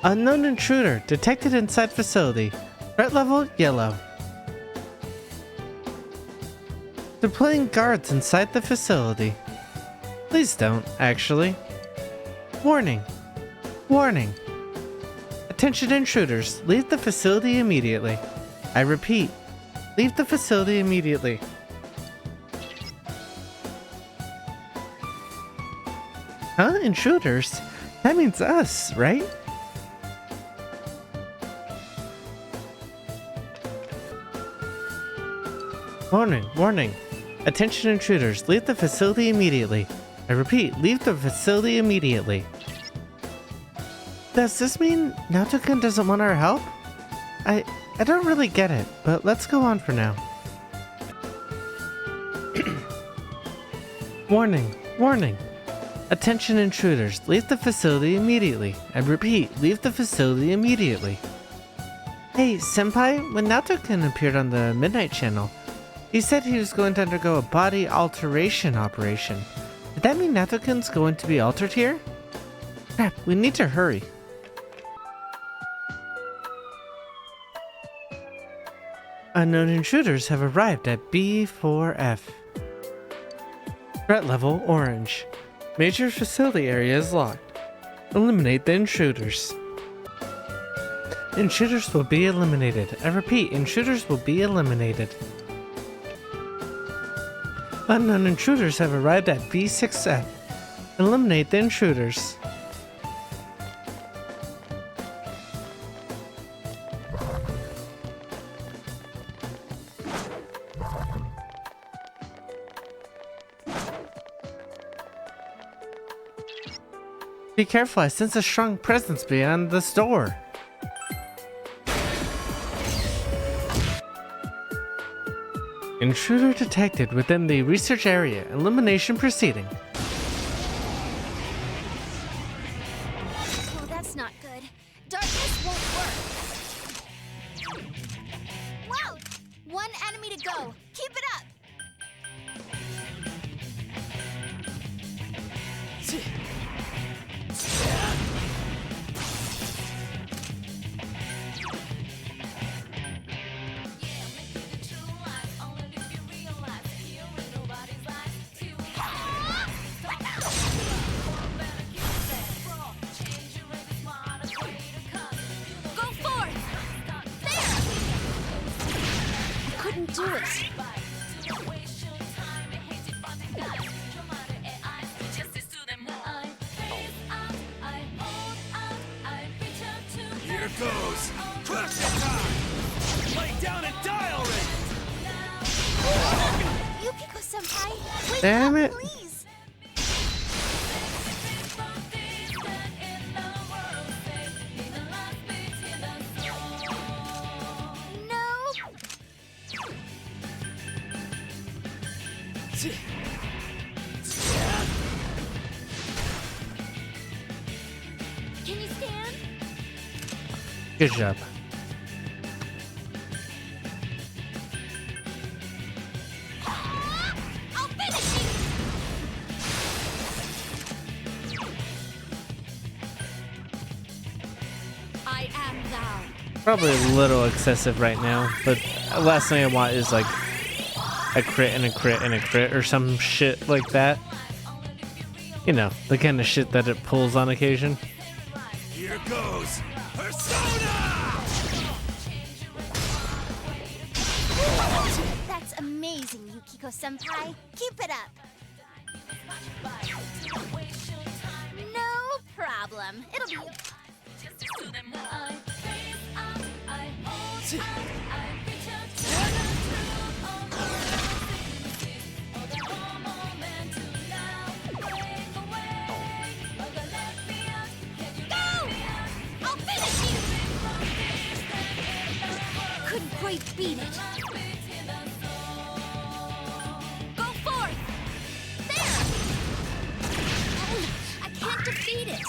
Unknown intruder detected inside facility. Threat level yellow. Deploying guards inside the facility. Please don't, actually. Warning. Warning. Attention intruders, leave the facility immediately. I repeat, leave the facility immediately. Huh? Intruders? That means us, right? Warning, warning. Attention intruders, leave the facility immediately. I repeat, leave the facility immediately. Does this mean Naoto-kun doesn't want our help? I don't really get it, but let's go on for now. Warning, warning. Attention intruders, leave the facility immediately. I repeat, leave the facility immediately. Hey, Senpai, when Naoto-kun appeared on the Midnight Channel, he said he was going to undergo a body alteration operation. Did that mean Naoto-kun's going to be altered here? Crap, we need to hurry. Unknown intruders have arrived at B4F. Threat level orange. Major facility area is locked. Eliminate the intruders. Intruders will be eliminated. I repeat, intruders will be eliminated. Unknown intruders have arrived at B6F. Eliminate the intruders. Be careful, I sense a strong presence beyond this door. Intruder detected within the research area. Elimination proceeding. Oh, that's not good. Darkness won't work. Wow! One enemy to go. Keep it up! Go forth! There! I couldn't do it. Here goes. Crush it time. Lay down and die already. Yukiko-senpai, wake Damn up, it. please! No! Can you stand? Good job. I'll finish you! I am thou. Probably a little excessive right now, but last thing I want is like a crit and a crit and a crit or some shit like that. You know, the kind of shit that it pulls on occasion. Here goes. Persona! That's amazing, Yukiko-senpai. Keep it up. No problem. It'll be... Go! I'll finish you! Couldn't quite beat it. Go forth! There! I can't defeat it.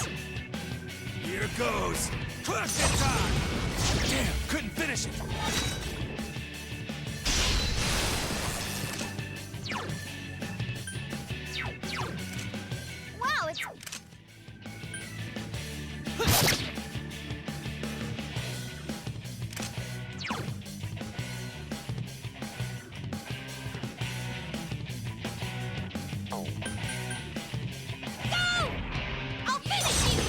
Here goes. Crush it time. Damn, couldn't finish it. Wow, it's... Go! I'll finish you!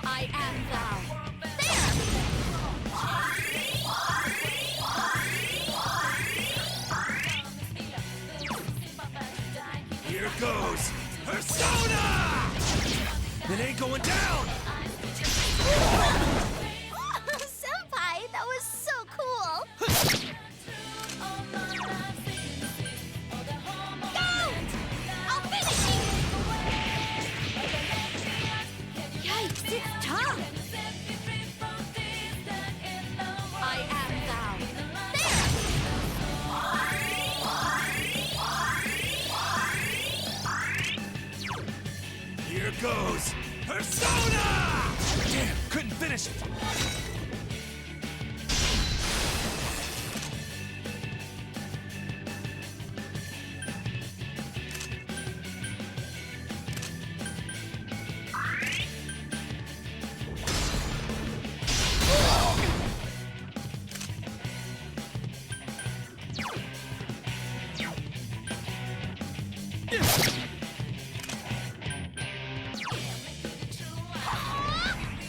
I am thou. There! Here goes. Persona! It ain't going down. Senpai, that was so cool! Go! I'll finish you! Yikes, it's tough! I am thou. Here goes. Persona! Damn, couldn't finish it.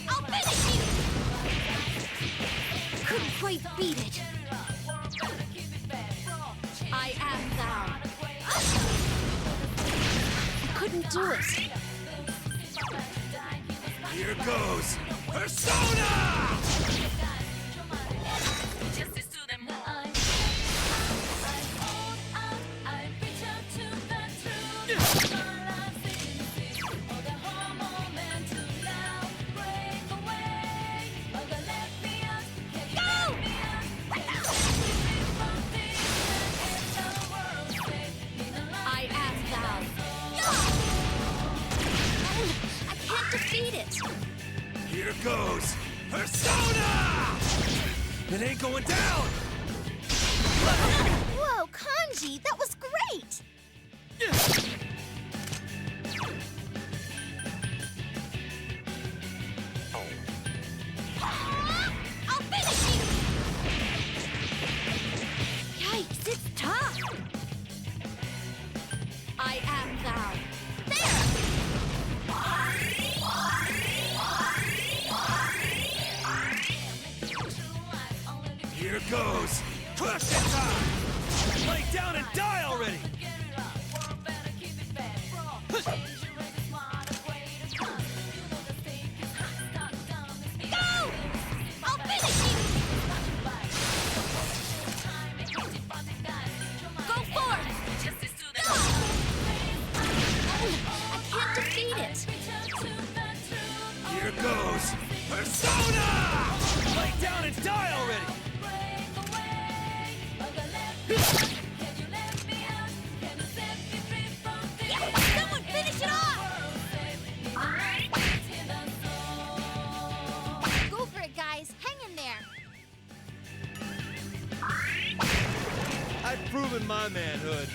I'll finish you! Couldn't quite beat it. I am can do it. Here goes Persona! I am thou. I can't defeat it. Here goes Persona! It ain't going down! Whoa, Kanji, that was great! I'll finish you! Yikes, it's tough! I am thou. There! Here goes crushing time! Lay down and die already! Go! I'll finish you! Go forth! Go! I can't defeat it! Here goes Persona! Lay down and die already! Someone finish it off! Go for it, guys. Hang in there. I've proven my manhood.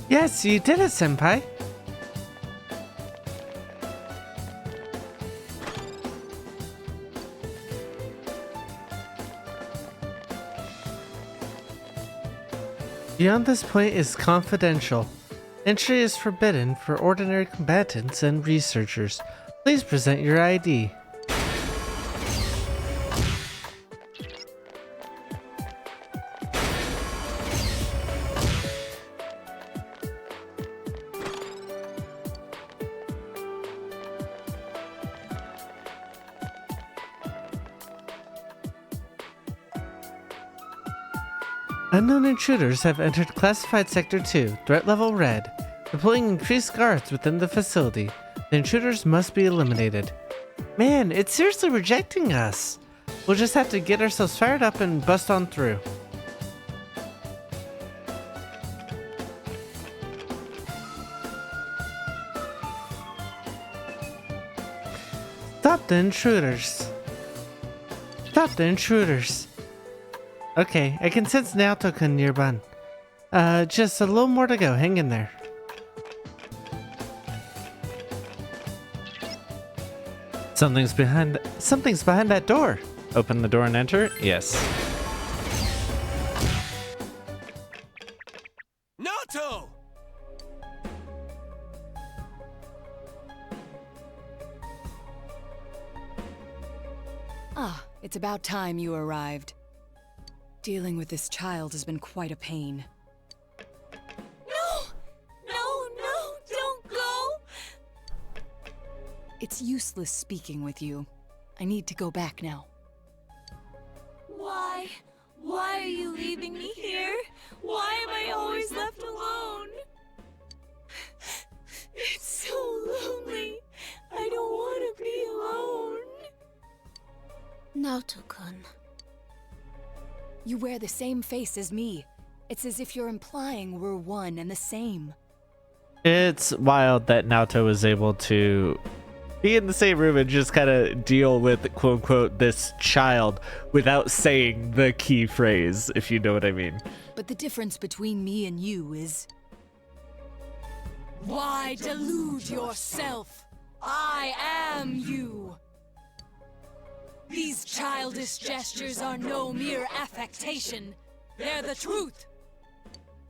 Yes, you did it, Senpai. Beyond this point is confidential. Entry is forbidden for ordinary combatants and researchers. Please present your ID. Unknown intruders have entered Classified Sector 2, threat level red, deploying increased guards within the facility. The intruders must be eliminated. Man, it's seriously rejecting us. We'll just have to get ourselves fired up and bust on through. Stop the intruders. Stop the intruders. Okay, I can sense Naoto-kun nearby. Just a little more to go. Hang in there. Something's behind that door. Open the door and enter? Yes. Naoto! Ah, it's about time you arrived. Dealing with this child has been quite a pain. No! No, no, don't go! It's useless speaking with you. I need to go back now. Why? Why are you leaving me here? Why am I always left alone? It's so lonely. I don't want to be alone. Naoto-kun. You wear the same face as me. It's as if you're implying we're one and the same. It's wild that Naoto was able to be in the same room and just kind of deal with quote unquote this child without saying the key phrase, if you know what I mean. But the difference between me and you is... Why delude yourself? I am you. These childish gestures are no mere affectation. They're the truth.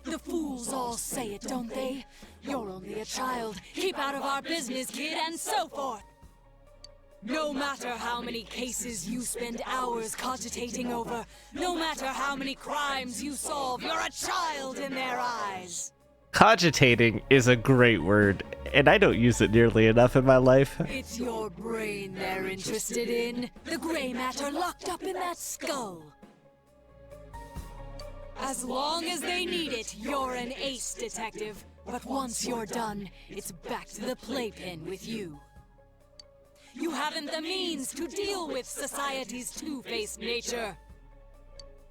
The fools all say it, don't they? You're only a child. Keep out of our business, kid, and so forth. No matter how many cases you spend hours cogitating over, no matter how many crimes you solve, you're a child in their eyes. Cogitating is a great word, and I don't use it nearly enough in my life. It's your brain they're interested in. The gray matter locked up in that skull. As long as they need it, you're an ace detective. But once you're done, it's back to the playpen with you. You haven't the means to deal with society's two-faced nature.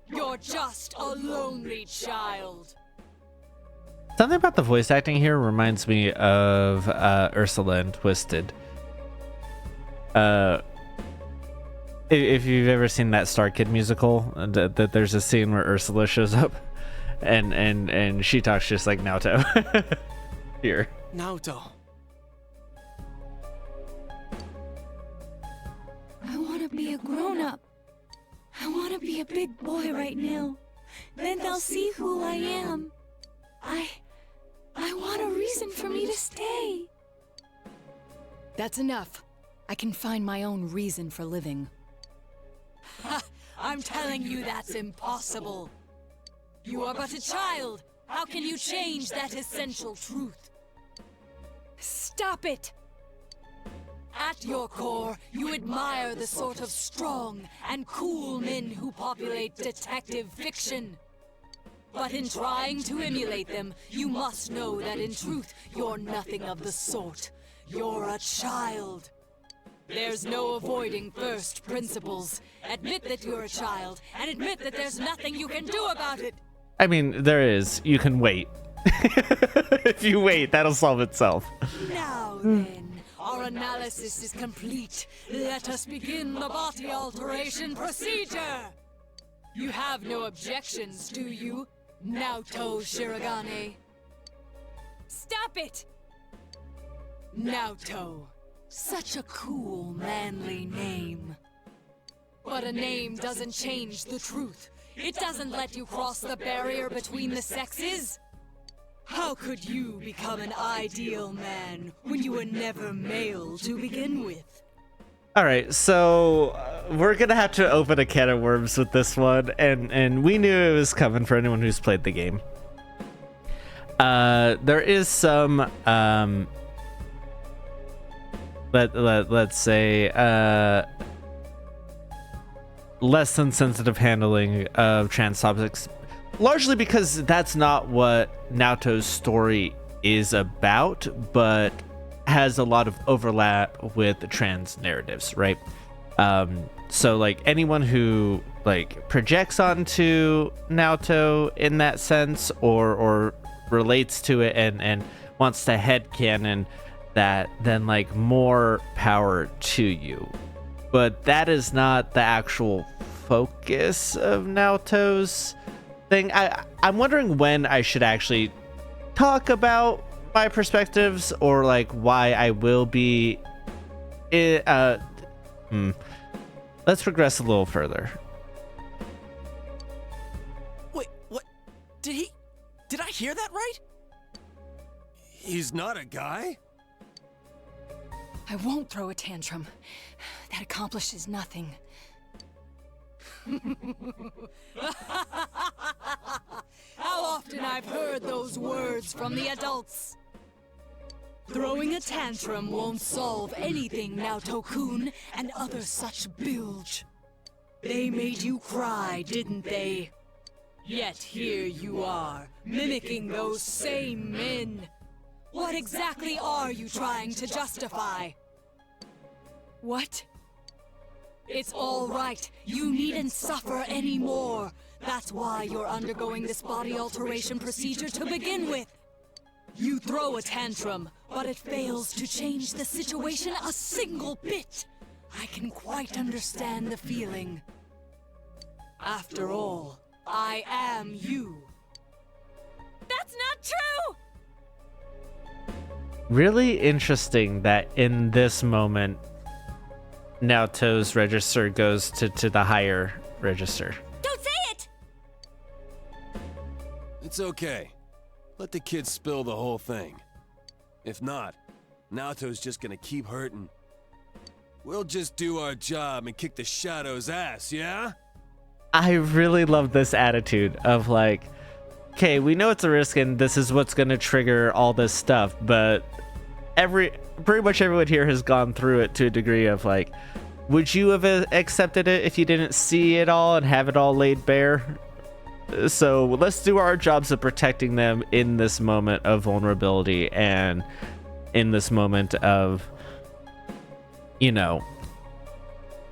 You're just a lonely child. Something about the voice acting here reminds me of Ursula in Twisted. If you've ever seen that Star Kid musical, that there's a scene where Ursula shows up, and she talks just like Naoto. Here. Naoto. I want to be a grown-up. I want to be a big boy right now. Then they'll see who I am. I want a reason for me to stay. That's enough. I can find my own reason for living. Ha! I'm telling you that's impossible. You are but a child. How can you change that essential truth? Stop it! At your core, you admire the sort of strong and cool men who populate detective fiction. But in trying to emulate them, you must know that in truth, you're nothing of the sort. You're a child. There's no avoiding first principles. Admit that you're a child, and admit that there's nothing you can do about it. I mean, there is. You can wait. If you wait, that'll solve itself. Now then, our analysis is complete. Let us begin the body alteration procedure. You have no objections, do you, Naoto Shirogane? Stop it! Naoto. Such a cool, manly name. But a name doesn't change the truth. It doesn't let you cross the barrier between the sexes. How could you become an ideal man when you were never male to begin with? All right, so we're gonna have to open a can of worms with this one, and we knew it was coming for anyone who's played the game. There is some let's say less than sensitive handling of trans topics, largely because that's not what Naoto's story is about, but has a lot of overlap with the trans narratives, right? So like anyone who like projects onto Naoto in that sense, or relates to it and wants to headcanon that, then like more power to you. But that is not the actual focus of Naoto's thing. I'm wondering when I should actually talk about my perspectives, or like why I will be let's progress a little further. Wait, what? Did I hear that right? He's not a guy? I won't throw a tantrum. That accomplishes nothing. How often I've heard those words from the adults. Throwing a tantrum won't solve anything, Naoto-kun, and other such bilge. They made you cry, didn't they? Yet here you are, mimicking those same men. What exactly are you trying to justify? What? It's all right. You needn't suffer anymore. That's why you're undergoing this body alteration procedure to begin with. You throw a tantrum, but it fails to change the situation a single bit. I can quite understand the feeling. After all, I am you. That's not true! Really interesting that in this moment, Naoto's register goes to the higher register. Don't say it! It's okay. Let the kid spill the whole thing. If not, Naoto's just gonna keep hurting. We'll just do our job and kick the Shadow's ass, yeah? I really love this attitude of like, okay, we know it's a risk and this is what's going to trigger all this stuff, but pretty much everyone here has gone through it to a degree of like, would you have accepted it if you didn't see it all and have it all laid bare? So let's do our jobs of protecting them in this moment of vulnerability and in this moment of, you know,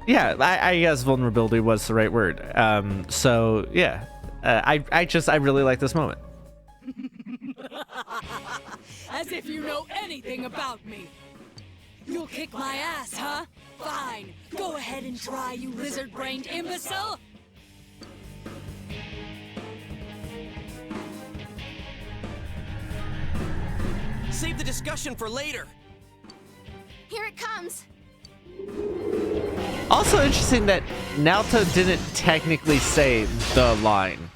yeah, I guess vulnerability was the right word. So yeah, I really like this moment. As if you know anything about me. You'll kick my ass, huh? Fine. Go ahead and try, you lizard-brained imbecile. Save the discussion for later. Here it comes. Also interesting that Naoto didn't technically say the line.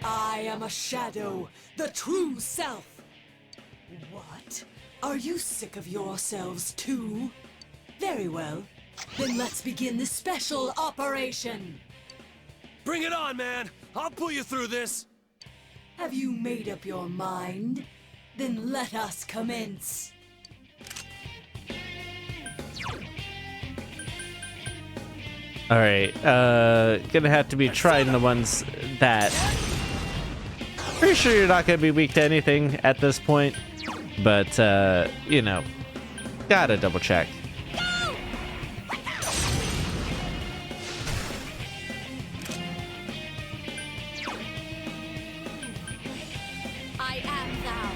I am a shadow, the true self. What? Are you sick of yourselves too? Very well. Then let's begin the special operation. Bring it on, man! I'll pull you through this! Have you made up your mind? Then let us commence. All right, gonna have to be trying the ones that. Pretty sure you're not gonna be weak to anything at this point, but you know, gotta double check. I am thou.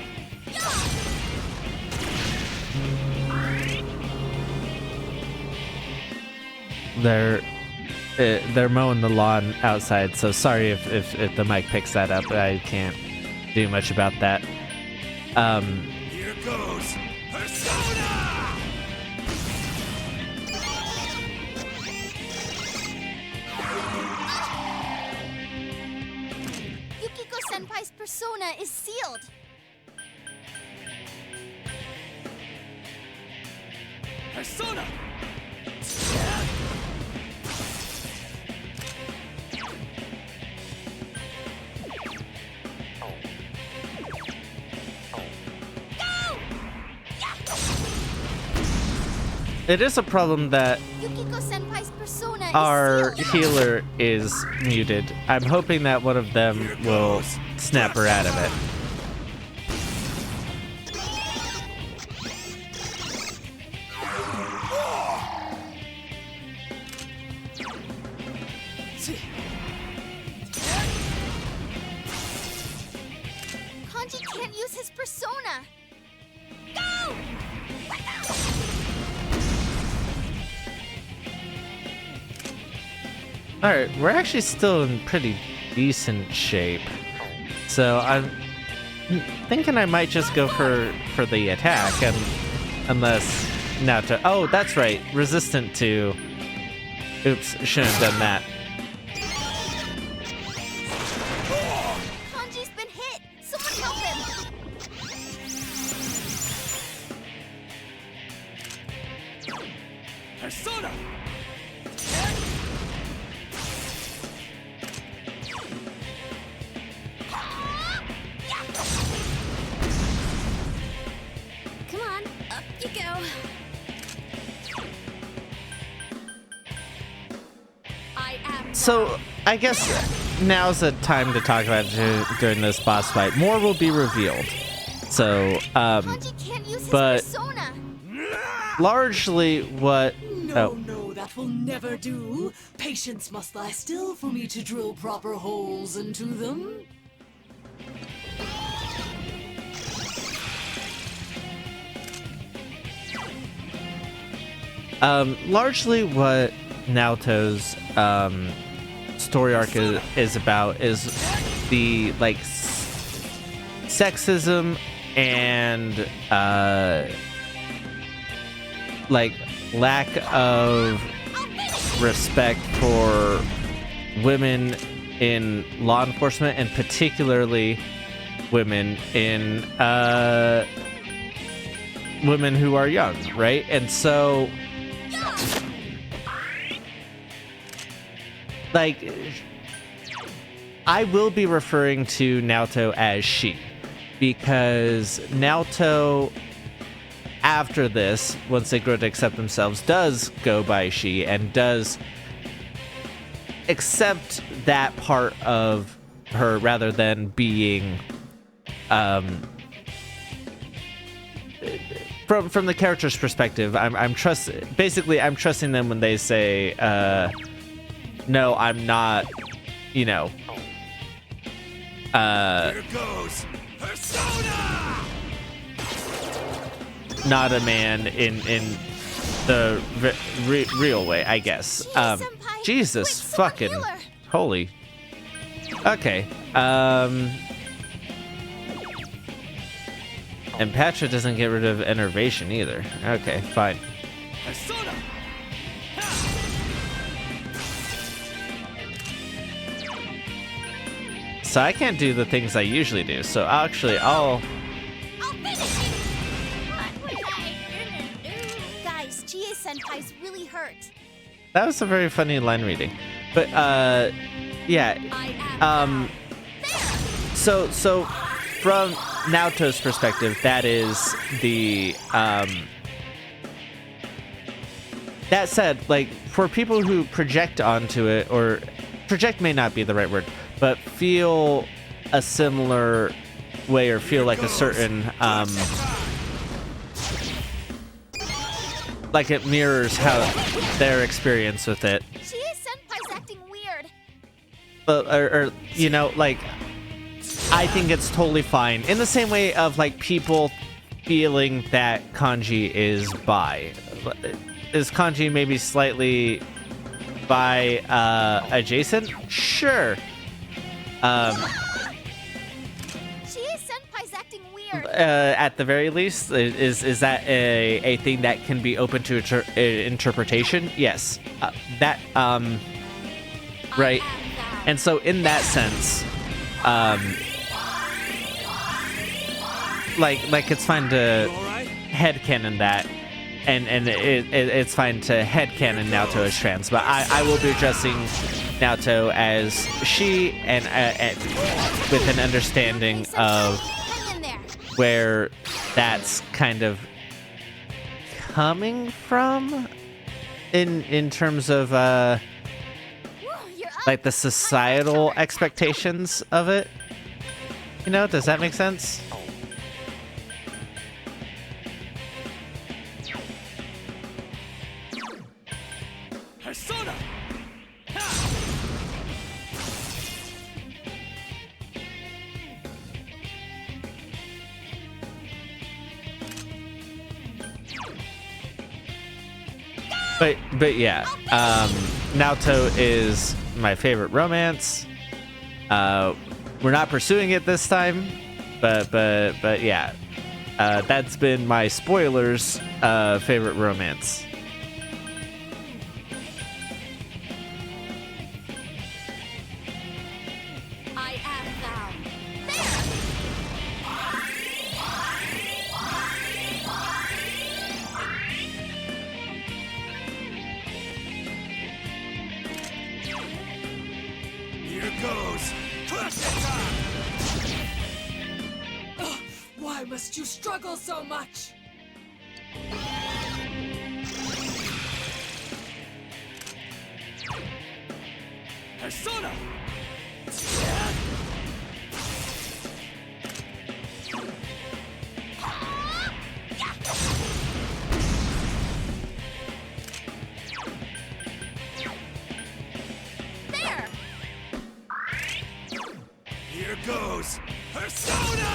They're mowing the lawn outside, so sorry if the mic picks that up. I can't do much about that. Here goes Persona! Yukiko-senpai's persona is sealed. Persona! It is a problem that Yukiko-senpai's persona our is sealed. healer is muted. I'm hoping that one of them will snap her out of it. Kanji can't use his persona. Go! All right, we're actually still in pretty decent shape. So I'm thinking I might just go for the attack, and unless Naoto. Oh, that's right, resistant to. Oops, shouldn't have done that. Kanji's been hit. Someone help him. Persona! Come on, up you go. I am. So I guess now's the time to talk about it during this boss fight. More will be revealed. So, Kanji can't use his but persona. largely what. No, that will never do. Patience must lie still for me to drill proper holes into them. Largely what Naoto's story arc is about is the like sexism and like lack of respect for women in law enforcement, and particularly women in women who are young, right? And so like I will be referring to Naoto as she, because Naoto, after this, once they grow to accept themselves, does go by she and does accept that part of her rather than being from the character's perspective. I'm trusting them when they say no, I'm not, you know, Here goes Persona! not a man in the real way, I guess. Senpai, Jesus quick, fucking super healer. holy. Okay. And Patra doesn't get rid of enervation either. Okay, fine. Persona! So I can't do the things I usually do. So I'll I'll finish it! Guys, Chie Senpai's really hurt. that was a very funny line reading. But yeah. So from Naoto's perspective, that is the that said, like, for people who project onto it, or project may not be the right word, but feel a similar way or feel like a certain like it mirrors how their experience with it, Chie Senpai's acting weird. or you know, like, I think it's totally fine in the same way of like people feeling that Kanji is bi. Is Kanji maybe slightly bi adjacent? Sure. Chie Senpai's acting weird. At the very least, is that a thing that can be open to interpretation? Yes. That right. And so in that sense, like it's fine to headcanon that, and it's fine to headcanon Naoto as trans, but I will be addressing Naoto as she, and with an understanding of where that's kind of coming from in terms of like the societal expectations of it. You know, does that make sense? Persona! But yeah, Naoto is my favorite romance. We're not pursuing it this time, but yeah, that's been my spoilers favorite romance. I am thou. Here goes Persona! Why must you struggle so much? Persona! There! Here goes Persona!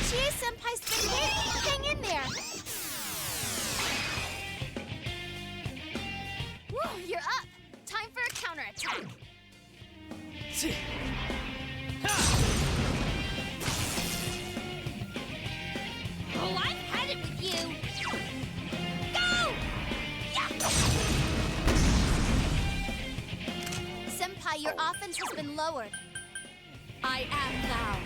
Chie Senpai's been hit! Hang in there! Woo, you're up! Time for a counterattack! Oh, I've had it with you! Go! Yeah! Senpai, your offense has been lowered. I am thou.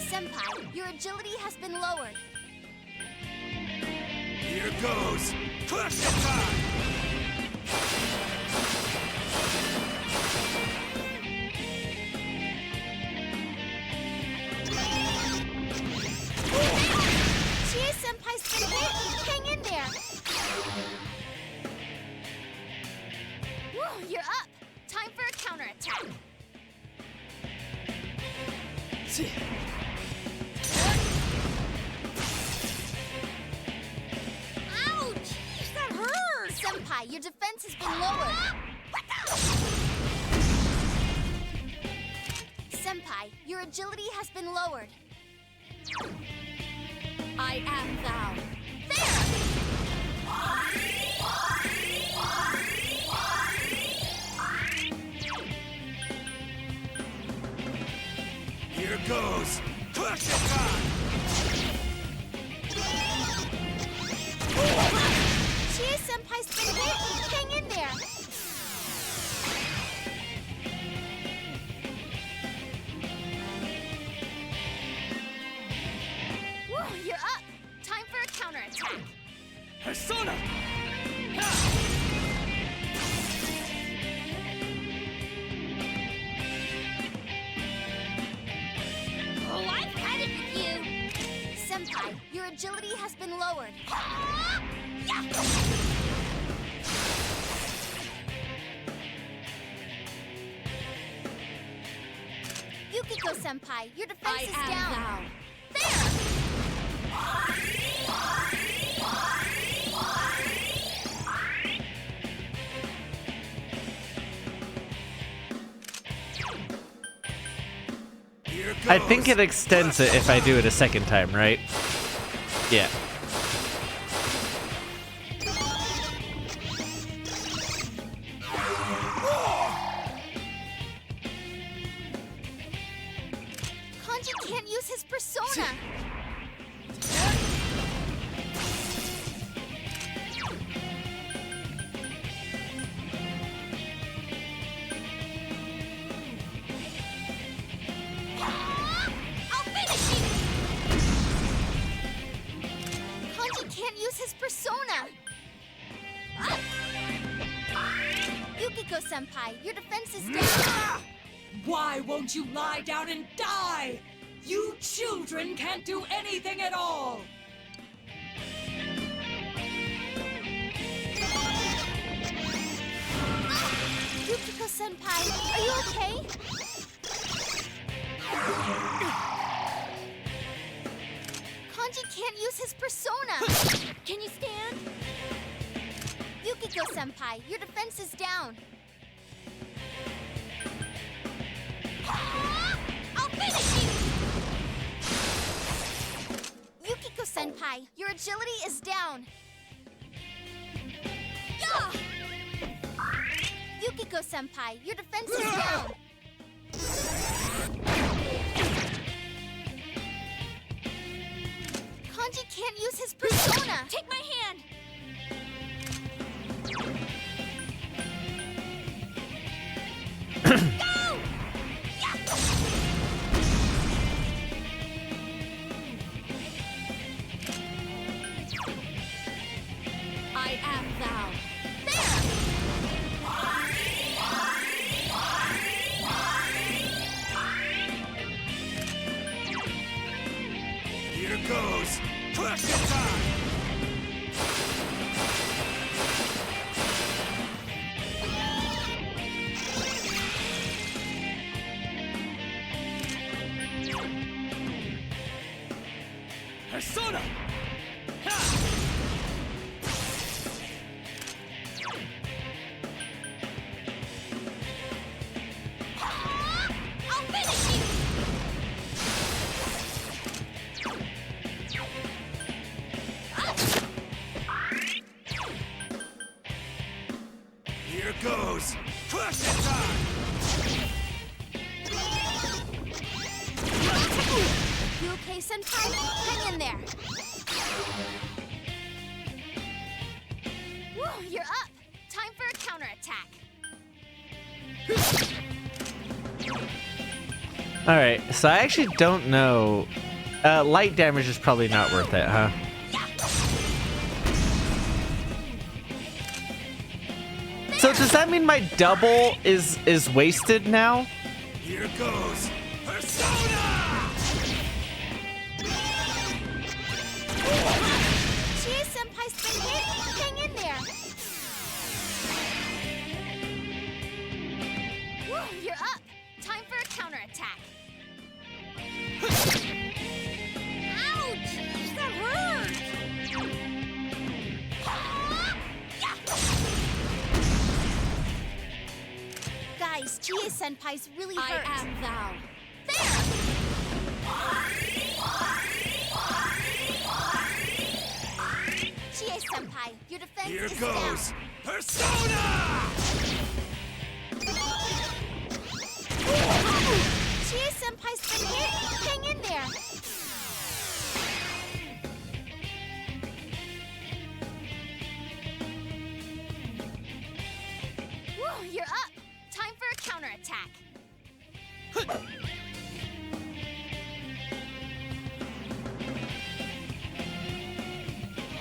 Senpai, your agility has been lowered. Here goes. Question time! Senpai's been hit! Hang in there! Whoa, you're up! Time for a counterattack! Ouch! That hurts! Senpai, your defense has been lowered! Senpai, your agility has been lowered. I am thou. Here goes. Question time! Chie Senpai's been hit! Hang in there! Whoa, you're up! Time for a counterattack! Persona! Oh, I've had it with you! Senpai, your agility has been lowered. Yukiko Senpai, your defense is down. Thou. I think it extends it if I do it a second time, right? Yeah. Kanji can't use his persona. I'll finish you. Kanji can't use his persona. Yukiko Senpai, your defense is down. Why won't you lie down and die? You children can't do anything at all! Yukiko Senpai, are you okay? Kanji can't use his persona. Can you stand? Yukiko Senpai, your defense is down. I'll finish you! Yukiko Senpai, your agility is down. Yeah! Yukiko Senpai, your defense is down. Kanji can't use his persona. Take my hand. Go! Yeah! I am thou. Here goes. Question time! Persona! Ha! I'll finish you! Here goes. Question time! You okay, Senpai? Hang in there. you're up. Time for a counterattack. All right, so I actually don't know. Light damage is probably not worth it, huh? So does that mean my double is wasted now? Here goes Persona! Chie-senpai's been hit. Hang in there. Whoa, you're up. Time for a counterattack. Ouch! That hurt! Guys, Chie-senpai's really hurt. I am thou. Chie-senpai, your defense Here is goes down. Persona! Chie-senpai's been hit. Hang in there. Whoa, you're up. Time for a counterattack.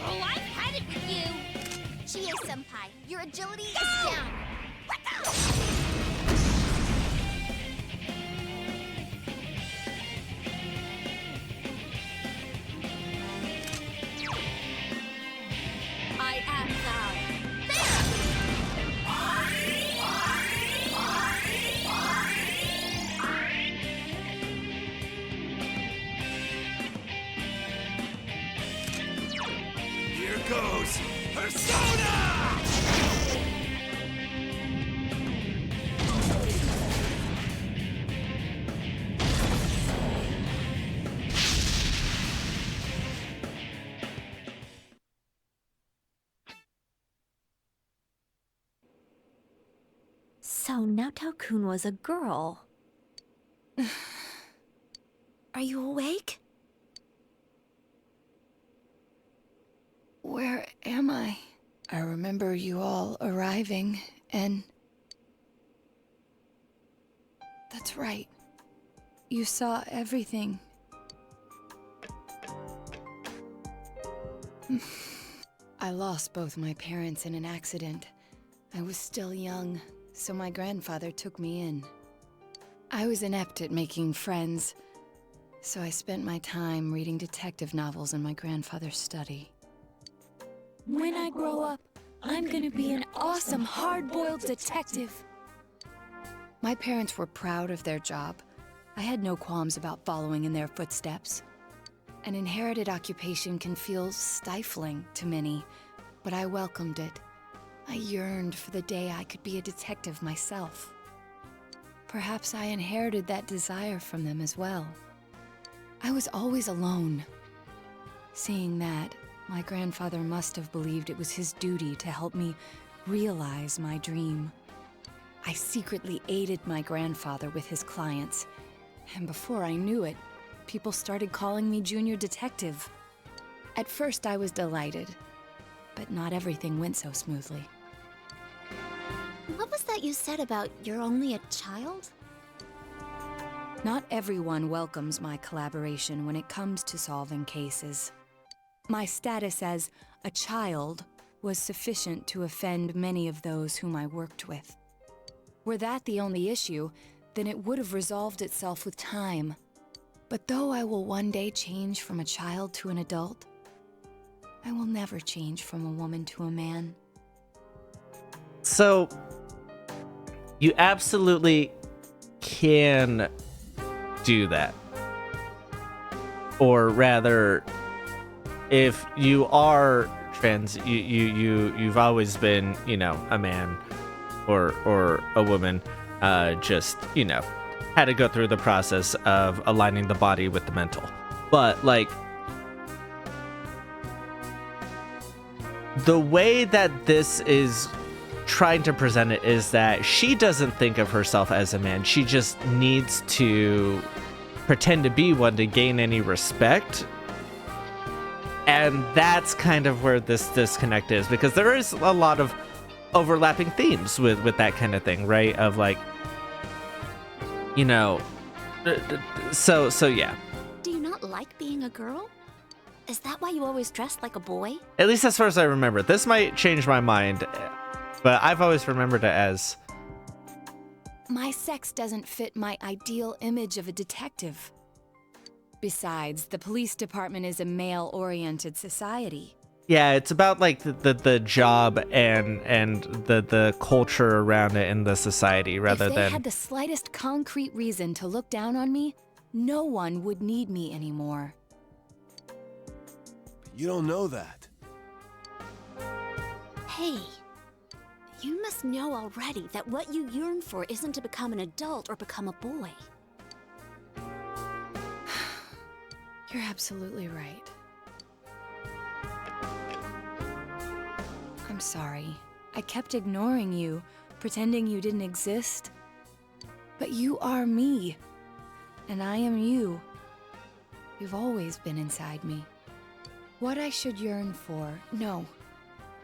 Oh, I've had it with you. Chie-senpai, your agility is down. What the? I am thou. Here goes Persona! So Naoto-kun was a girl. Are you awake? Where am I? I remember you all arriving, and... That's right. You saw everything. I lost both my parents in an accident. I was still young, so my grandfather took me in. I was inept at making friends, so I spent my time reading detective novels in my grandfather's study. When I grow up, I'm gonna be an awesome hard-boiled detective. My parents were proud of their job. I had no qualms about following in their footsteps. An inherited occupation can feel stifling to many, but I welcomed it. I yearned for the day I could be a detective myself. Perhaps I inherited that desire from them as well. I was always alone. Seeing that, my grandfather must have believed it was his duty to help me realize my dream. I secretly aided my grandfather with his clients, and before I knew it, people started calling me Junior Detective. At first I was delighted, but not everything went so smoothly. What was that you said about you're only a child? Not everyone welcomes my collaboration when it comes to solving cases. My status as a child was sufficient to offend many of those whom I worked with. Were that the only issue, then it would have resolved itself with time. But though I will one day change from a child to an adult, I will never change from a woman to a man. So, you absolutely can do that. Or rather, if you are trans, you've always been, you know, a man or a woman, just, you know, had to go through the process of aligning the body with the mental. But like, the way that this is trying to present it is that she doesn't think of herself as a man. She just needs to pretend to be one to gain any respect. And that's kind of where this disconnect is, because there is a lot of overlapping themes with that kind of thing, right? Of like, you know, so yeah. Do you not like being a girl? Is that why you always dressed like a boy? At least as far as I remember. This might change my mind, but I've always remembered it as... My sex doesn't fit my ideal image of a detective. Besides, the police department is a male-oriented society. Yeah, it's about like the job and the culture around it in the society rather If they than... had the slightest concrete reason to look down on me, no one would need me anymore. You don't know that. Hey, you must know already that what you yearn for isn't to become an adult or become a boy. You're absolutely right. I'm sorry. I kept ignoring you, pretending you didn't exist. But you are me, and I am you. You've always been inside me. What I should yearn for, no,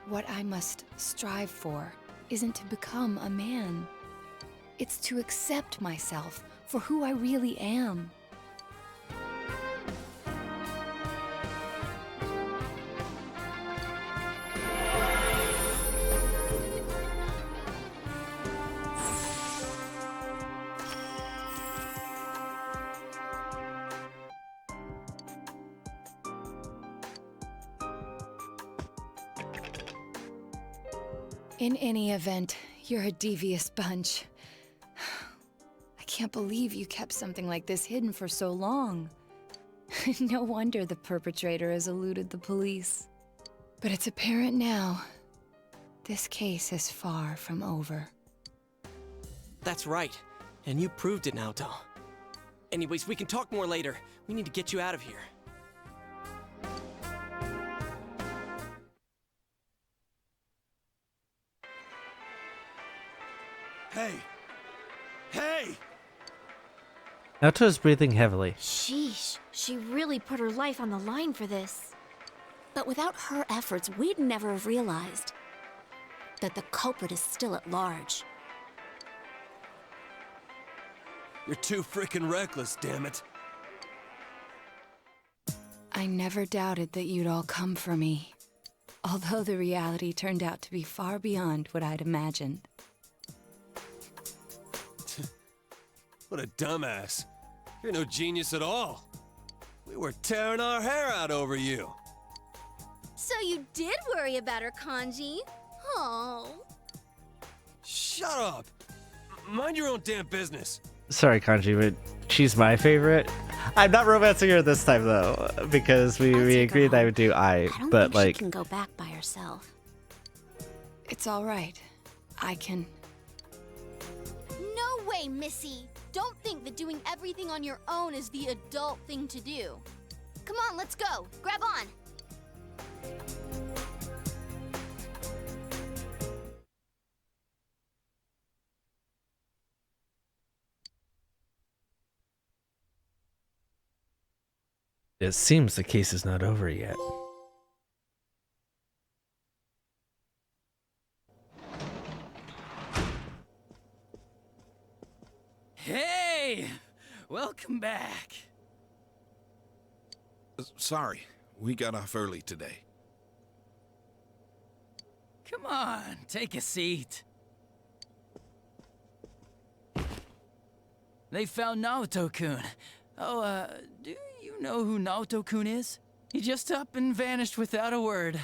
what I must strive for, isn't to become a man. It's to accept myself for who I really am. In any event, you're a devious bunch. I can't believe you kept something like this hidden for so long. No wonder the perpetrator has eluded the police. But it's apparent now. This case is far from over. That's right. And you proved it, Naoto. Anyways, we can talk more later. We need to get you out of here. Hey! Hey! Naoto is breathing heavily. Sheesh, she really put her life on the line for this. But without her efforts, we'd never have realized that the culprit is still at large. You're too freaking reckless, damn it. I never doubted that you'd all come for me. Although the reality turned out to be far beyond what I'd imagined. What a dumbass. You're no genius at all. We were tearing our hair out over you. So you did worry about her, Kanji. Oh. Shut up. Mind your own damn business. Sorry, Kanji, but she's my favorite. I'm not romancing her this time, though, because we agreed I would do I don't but think like... she can go back by herself. It's all right. I can... No way, Missy. Don't think that doing everything on your own is the adult thing to do. Come on, let's go. Grab on. It seems the case is not over yet. Hey! Welcome back. Sorry, we got off early today. Come on, take a seat. They found Naoto-kun. Oh, do you know who Naoto-kun is? He just up and vanished without a word.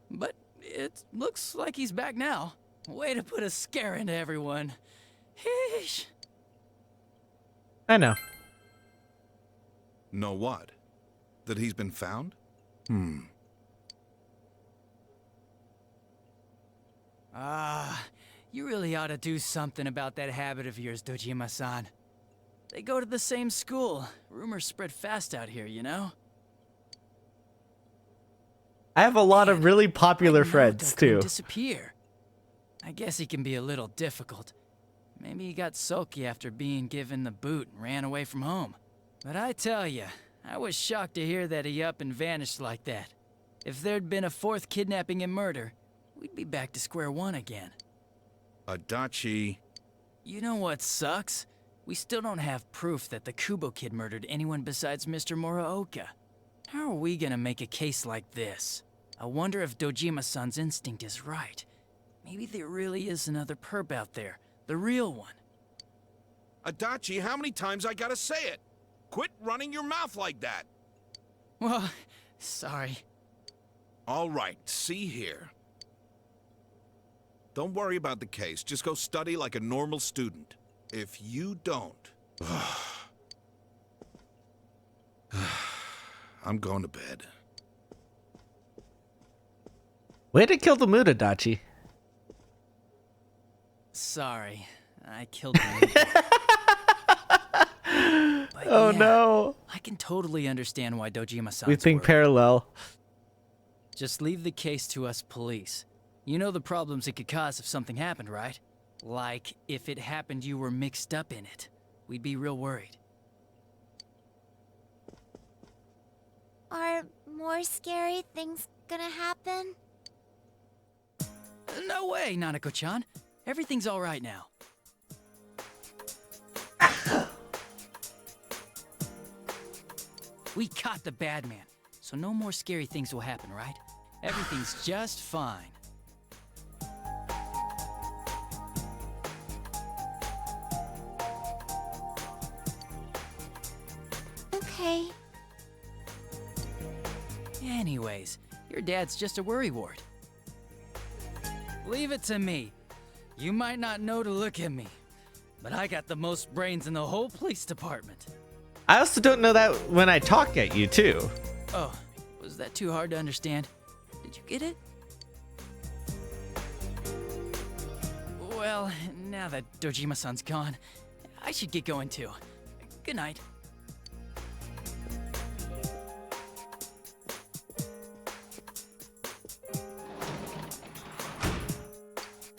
But it looks like he's back now. Way to put a scare into everyone. Heesh. I know. Know what? That he's been found? You really ought to do something about that habit of yours, Dojima-san. They go to the same school. Rumors spread fast out here, you know? I have a lot of really popular Why'd friends, Naoto-kun too. disappear? I guess he can be a little difficult. Maybe he got sulky after being given the boot and ran away from home. But I tell ya, I was shocked to hear that he up and vanished like that. If there'd been a fourth kidnapping and murder, we'd be back to square one again. Adachi. You know what sucks? We still don't have proof that the Kubo kid murdered anyone besides Mr. Muraoka. How are we gonna make a case like this? I wonder if Dojima-san's instinct is right. Maybe there really is another perp out there, the real one. Adachi, how many times I gotta say it? Quit running your mouth like that. Well, sorry. All right, see here. Don't worry about the case. Just go study like a normal student. If you don't... I'm going to bed. Way to kill the mood, Adachi. Sorry, I killed him. Oh no. I can totally understand why Dojima-san's We think worried. parallel. Just leave the case to us police. You know the problems it could cause if something happened, right? Like, if it happened you were mixed up in it. We'd be real worried. Are more scary things gonna happen? No way, Nanako-chan. Everything's all right now. We caught the bad man, so no more scary things will happen, right? Everything's just fine. Okay. Anyways, your dad's just a worrywart. Leave it to me. You might not know to look at me, but I got the most brains in the whole police department. I also don't know that when I talk at you, too. Oh, was that too hard to understand? Did you get it? Well, now that Dojima-san's gone, I should get going too. Good night.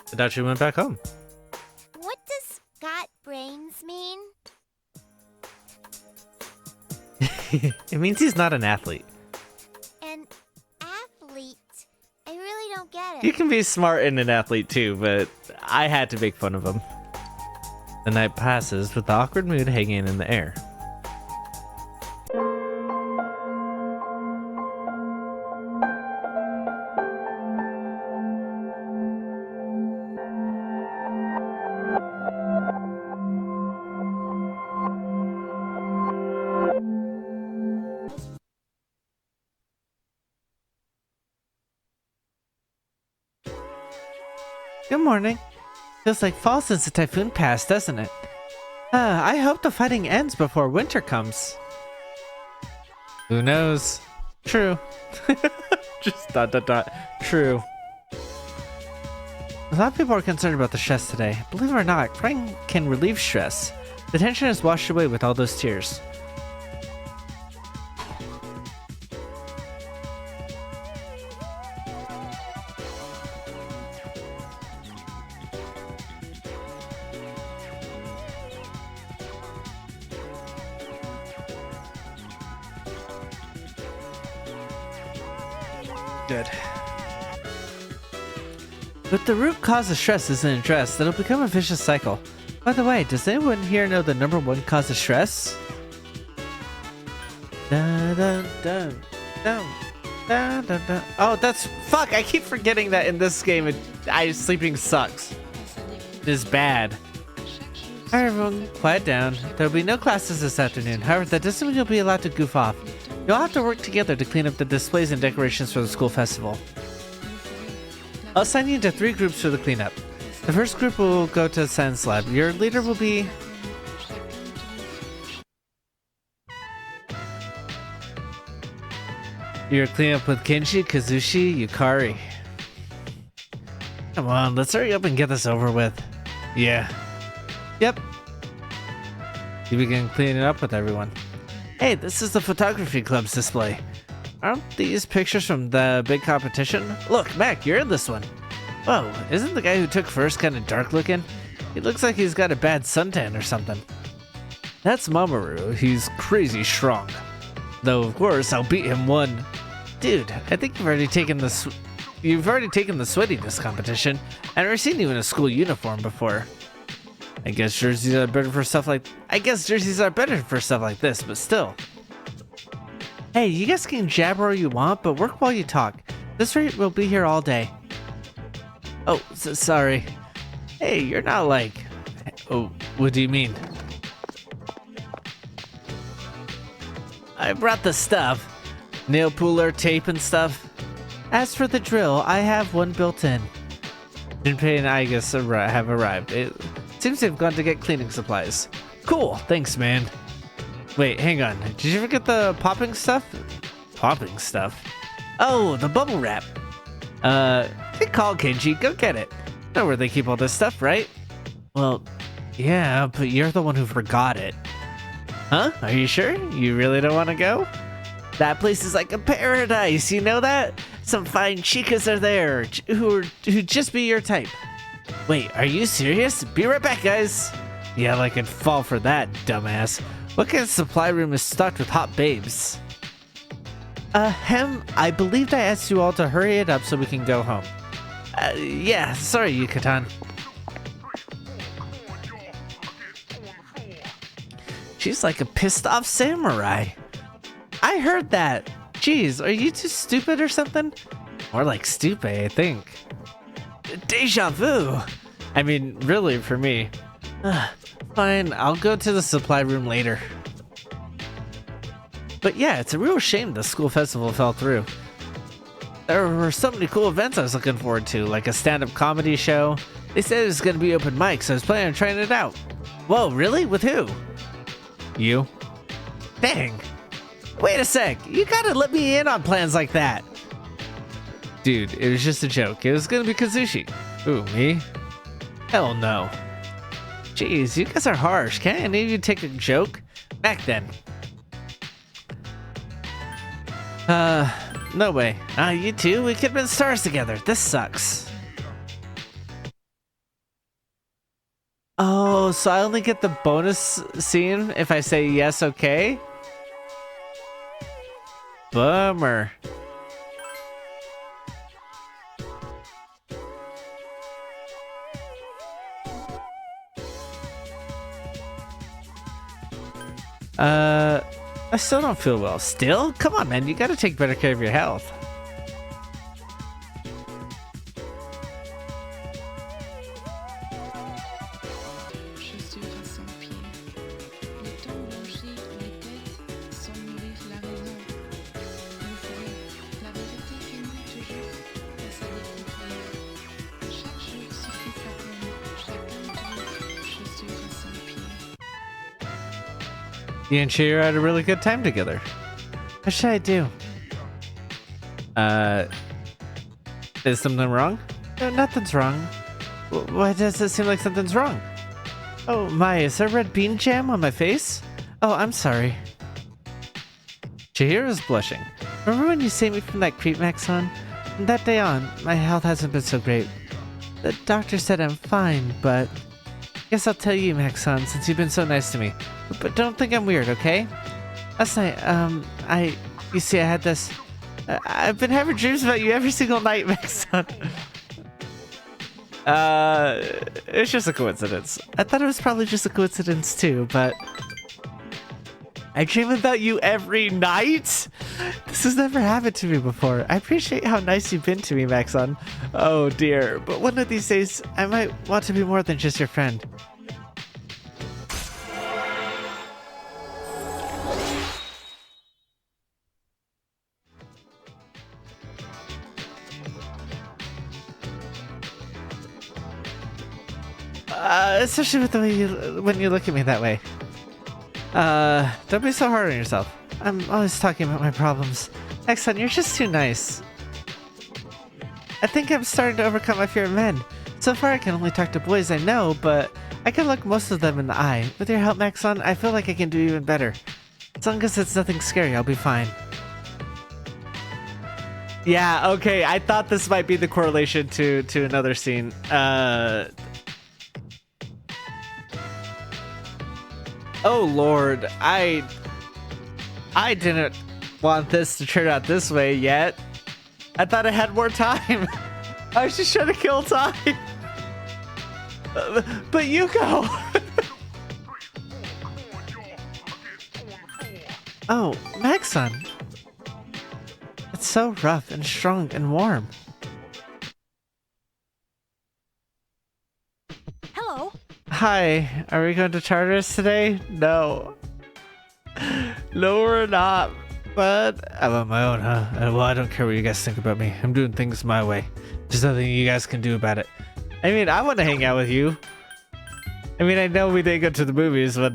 Adachi went back home. What does got brains mean? It means he's not an athlete. An athlete? I really don't get it. You can be smart and an athlete too, but I had to make fun of him. The night passes with the awkward mood hanging in the air. Good morning. Feels like fall since the typhoon passed, doesn't it? I hope the fighting ends before winter comes. Who knows? True. Just ... True. A lot of people are concerned about the stress today. Believe it or not, crying can relieve stress. The tension is washed away with all those tears. Good. But the root cause of stress isn't addressed, it'll become a vicious cycle. By the way, does anyone here know the #1 cause of stress? Dun, dun, dun, dun, dun, dun, dun. Oh, that's... Fuck, I keep forgetting that in this game, sleeping sucks. It is bad. Alright everyone, quiet down. There'll be no classes this afternoon. However, that doesn't mean you'll be allowed to goof off. You'll have to work together to clean up the displays and decorations for the school festival. I'll assign you into 3 groups for the cleanup. The first group will go to the science lab. Your leader will be... You're cleaning up with Kenshi, Kazushi, Yukari. Come on, let's hurry up and get this over with. Yeah. Yep. You begin cleaning up with everyone. Hey, this is the photography club's display. Aren't these pictures from the big competition? Look, Mac, you're in this one. Whoa, isn't the guy who took first kind of dark looking? He looks like he's got a bad suntan or something. That's Mamoru. He's crazy strong. Though, of course, I'll beat him one. Dude, I think you've already taken the sweatiness competition. I've never seen you in a school uniform before. I guess jerseys are better for stuff like this, but still. Hey, you guys can jabber all you want, but work while you talk. This rate will be here all day. Oh, sorry. Hey, you're not like... Oh, what do you mean? I brought the stuff. Nail puller, tape, and stuff. As for the drill, I have one built in. Junpei and I guess have arrived. It seems they've gone to get cleaning supplies. Cool, thanks, man. Wait, hang on. Did you forget the popping stuff? Popping stuff? Oh, the bubble wrap. Good call, Kenji. Go get it. Know where they keep all this stuff, right? Well, yeah, but you're the one who forgot it. Huh? Are you sure? You really don't want to go? That place is like a paradise, you know that? Some fine chicas are there who just be your type. Wait, are you serious? Be right back, guys. Yeah, I could fall for that, dumbass. What kind of supply room is stocked with hot babes? I believed I asked you all to hurry it up so we can go home. Yeah, sorry, Yucatan. She's like a pissed off samurai. I heard that. Jeez, are you too stupid or something? More like stupid, I think. Deja vu. I mean, really, for me. Fine, I'll go to the supply room later. But yeah, it's a real shame the school festival fell through. There were so many cool events I was looking forward to, like a stand-up comedy show. They said it was going to be open mic, so I was planning on trying it out. Whoa, really? With who? You? Dang. Wait a sec, you gotta let me in on plans like that. Dude, it was just a joke. It was gonna be Kazushi. Ooh, me? Hell no. Jeez, you guys are harsh. Can't any of you take a joke? Back then. No way. You two, we could have been stars together. This sucks. Oh, so I only get the bonus scene if I say yes, okay? Bummer. I still don't feel well. Still? Come on, man. You gotta take better care of your health. You and Shiro had a really good time together. What should I do? Is something wrong? No, nothing's wrong. Why does it seem like something's wrong? Oh my, is there red bean jam on my face? Oh, I'm sorry. Chihiro's blushing. Remember when you saved me from that creep Maxon? From that day on, my health hasn't been so great. The doctor said I'm fine, but... Guess I'll tell you, Maxon, since you've been so nice to me. But don't think I'm weird, okay? Last night, you see, I had this... I've been having dreams about you every single night, Maxon. It's just a coincidence. I thought it was probably just a coincidence too, but... I dream about you every night? This has never happened to me before. I appreciate how nice you've been to me, Maxon. Oh dear, but one of these days, I might want to be more than just your friend. Especially with the way when you look at me that way. Don't be so hard on yourself. I'm always talking about my problems. Exxon, you're just too nice. I think I'm starting to overcome my fear of men. So far I can only talk to boys I know, but I can look most of them in the eye. With your help, Maxon, I feel like I can do even better. As long as it's nothing scary, I'll be fine. Yeah, okay, I thought this might be the correlation to another scene. Oh lord, I didn't want this to turn out this way yet. I thought I had more time. I was just trying to kill time. But Yuko! Oh, Maxon. It's so rough and strong and warm. Hello. Hi, are we going to Tartarus today? No. No, we're not. But I'm on my own, huh? Well, I don't care what you guys think about me. I'm doing things my way. There's nothing you guys can do about it. I mean, I want to hang out with you. I mean, I know we didn't go to the movies, but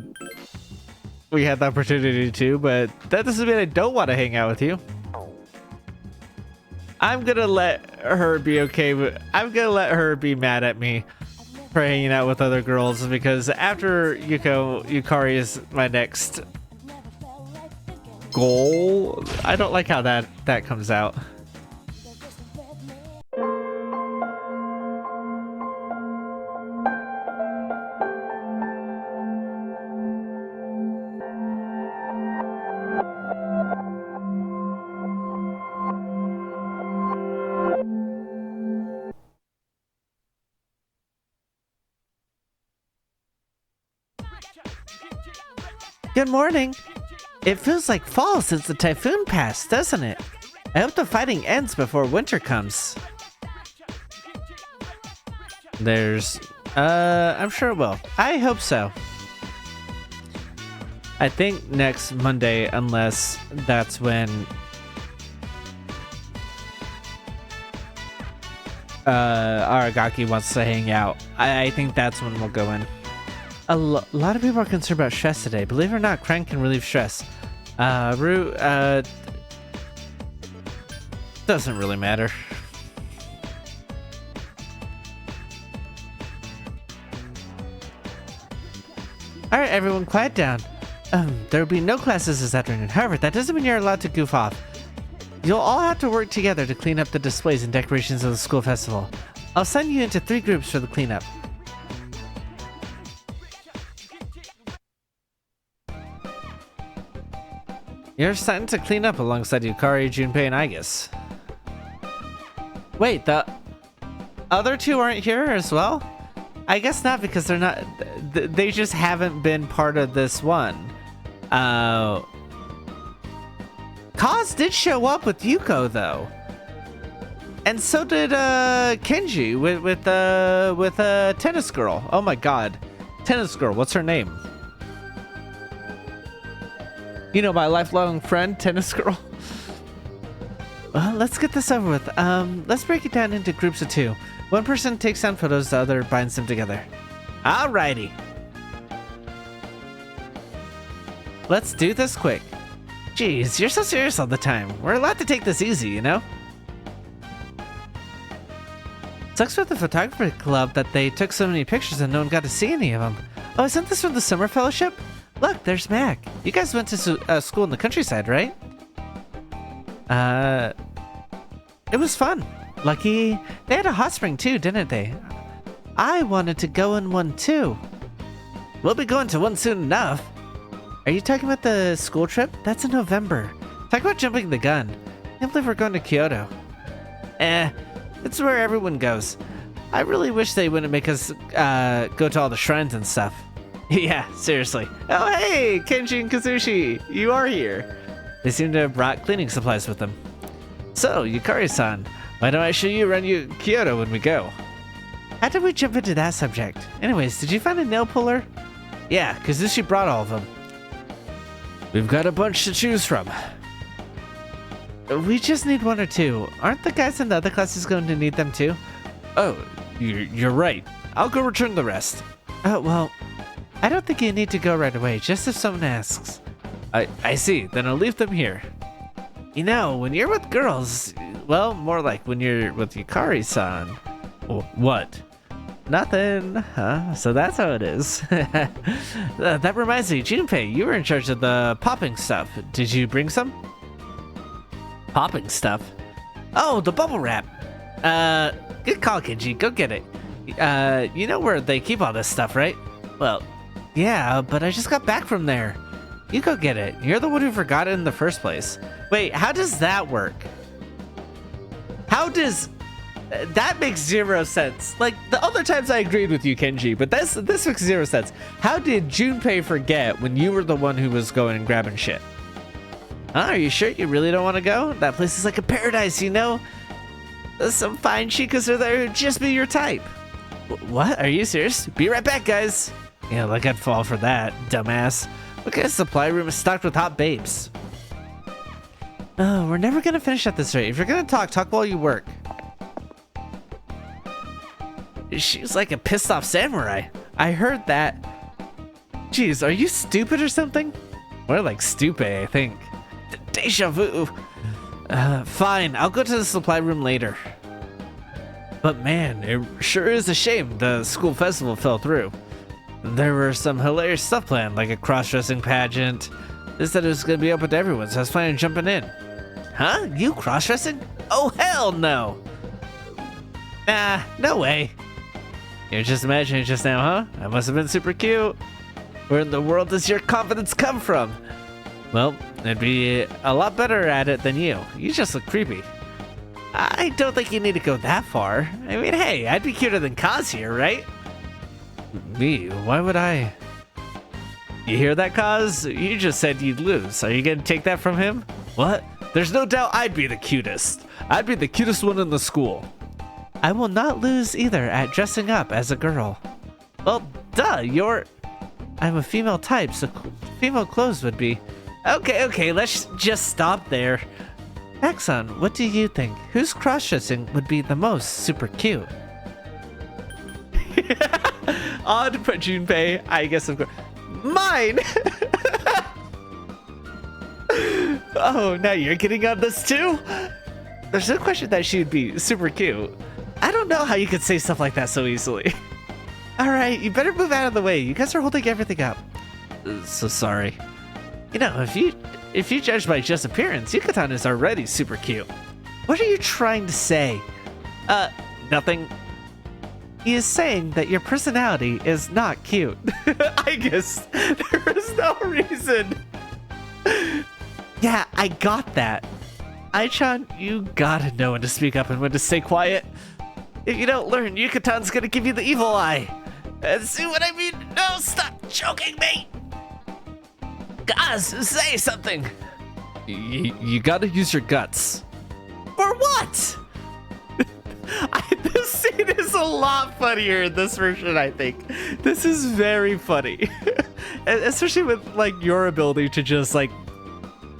we had the opportunity to, but that doesn't mean I don't want to hang out with you. I'm gonna let her be okay with, I'm gonna let her be mad at me for hanging out with other girls, because after Yukari is my next goal. I don't like how that comes out. Good morning. It feels like fall since the typhoon passed, doesn't it? I hope the fighting ends before winter comes. I'm sure it will. I hope so. I think next Monday, unless that's when Aragaki wants to hang out. I think that's when we'll go in. A lot of people are concerned about stress today. Believe it or not, crying can relieve stress. Doesn't really matter. Alright, everyone, quiet down. There will be no classes this afternoon. However, that doesn't mean you're allowed to goof off. You'll all have to work together to clean up the displays and decorations of the school festival. I'll send you into 3 groups for the cleanup. You're starting to clean up alongside Yukari, Junpei, and Aigis. Wait, the other 2 aren't here as well? I guess not, because they're not. They just haven't been part of this one. Kaz did show up with Yuko though, and so did Kenji with Tennis Girl. Oh my God, Tennis Girl. What's her name? You know, my lifelong friend, Tennis Girl. Well, let's get this over with. Let's break it down into groups of 2. One person takes down photos, the other binds them together. Alrighty. Let's do this quick. Jeez, you're so serious all the time. We're allowed to take this easy, you know? Sucks with the photography club that they took so many pictures and no one got to see any of them. Oh, isn't this from the summer fellowship? Look, there's Mac. You guys went to school in the countryside, right? It was fun. Lucky. They had a hot spring too, didn't they? I wanted to go in one too. We'll be going to one soon enough. Are you talking about the school trip? That's in November. Talk about jumping the gun. I can't believe we're going to Kyoto. It's where everyone goes. I really wish they wouldn't make us go to all the shrines and stuff. Yeah, seriously. Oh, hey, Kenji and Kazushi, you are here. They seem to have brought cleaning supplies with them. So, Yukari-san, why don't I show you around Kyoto when we go? How did we jump into that subject? Anyways, did you find a nail puller? Yeah, Kazushi brought all of them. We've got a bunch to choose from. We just need 1 or 2. Aren't the guys in the other classes going to need them too? Oh, you're right. I'll go return the rest. Oh, well, I don't think you need to go right away, just if someone asks. I see, then I'll leave them here. You know, when you're with girls, well, more like when you're with Yukari-san. What? Nothing, huh? So that's how it is. That reminds me, Junpei, you were in charge of the popping stuff. Did you bring some? Popping stuff? Oh, the bubble wrap. Good call, Kenji. Go get it. You know where they keep all this stuff, right? Well, yeah, but I just got back from there. You go get it. You're the one who forgot it in the first place. Wait, how does that work? How does... That makes zero sense. Like, the other times I agreed with you, Kenji, but this makes zero sense. How did Junpei forget when you were the one who was going and grabbing shit? Huh, are you sure you really don't want to go? That place is like a paradise, you know? There's some fine chicas are there who'd just be your type. What? Are you serious? Be right back, guys. Yeah, like I'd fall for that, dumbass. What kind of supply room is stocked with hot babes? Oh, we're never gonna finish at this rate. If you're gonna talk while you work. She's like a pissed off samurai. I heard that. Jeez, are you stupid or something? More like stupid, I think. Deja vu. Fine, I'll go to the supply room later. But man, it sure is a shame the school festival fell through. There were some hilarious stuff planned, like a cross-dressing pageant. They said it was going to be open to everyone, so I was planning on jumping in. Huh? You cross-dressing? Oh, hell no! Nah, no way. You're just imagining it just now, huh? I must have been super cute. Where in the world does your confidence come from? Well, I'd be a lot better at it than you. You just look creepy. I don't think you need to go that far. I mean, hey, I'd be cuter than Kaz here, right? Me? Why would I? You hear that, Kaz? You just said you'd lose. Are you gonna take that from him? What? There's no doubt I'd be the cutest. I'd be the cutest one in the school. I will not lose either at dressing up as a girl. Well, duh, I'm a female type, so female clothes would be... Okay, let's just stop there. Maxon, what do you think? Whose cross-dressing would be the most super cute? Odd, but Junpei, I guess of course. Mine! Oh, now you're getting on this too? There's no question that she'd be super cute. I don't know how you could say stuff like that so easily. Alright, you better move out of the way. You guys are holding everything up. So sorry. You know, if you judge by just appearance, Yucatan is already super cute. What are you trying to say? Nothing. He is saying that your personality is not cute. I guess there is no reason. Yeah, I got that. Ai-chan, you gotta know when to speak up and when to stay quiet. If you don't learn, Yucatan's gonna give you the evil eye. See what I mean? No, stop choking me! Guys, say something. You gotta use your guts. For what? This scene is a lot funnier in this version, I think. This is very funny. Especially with, like, your ability to just, like,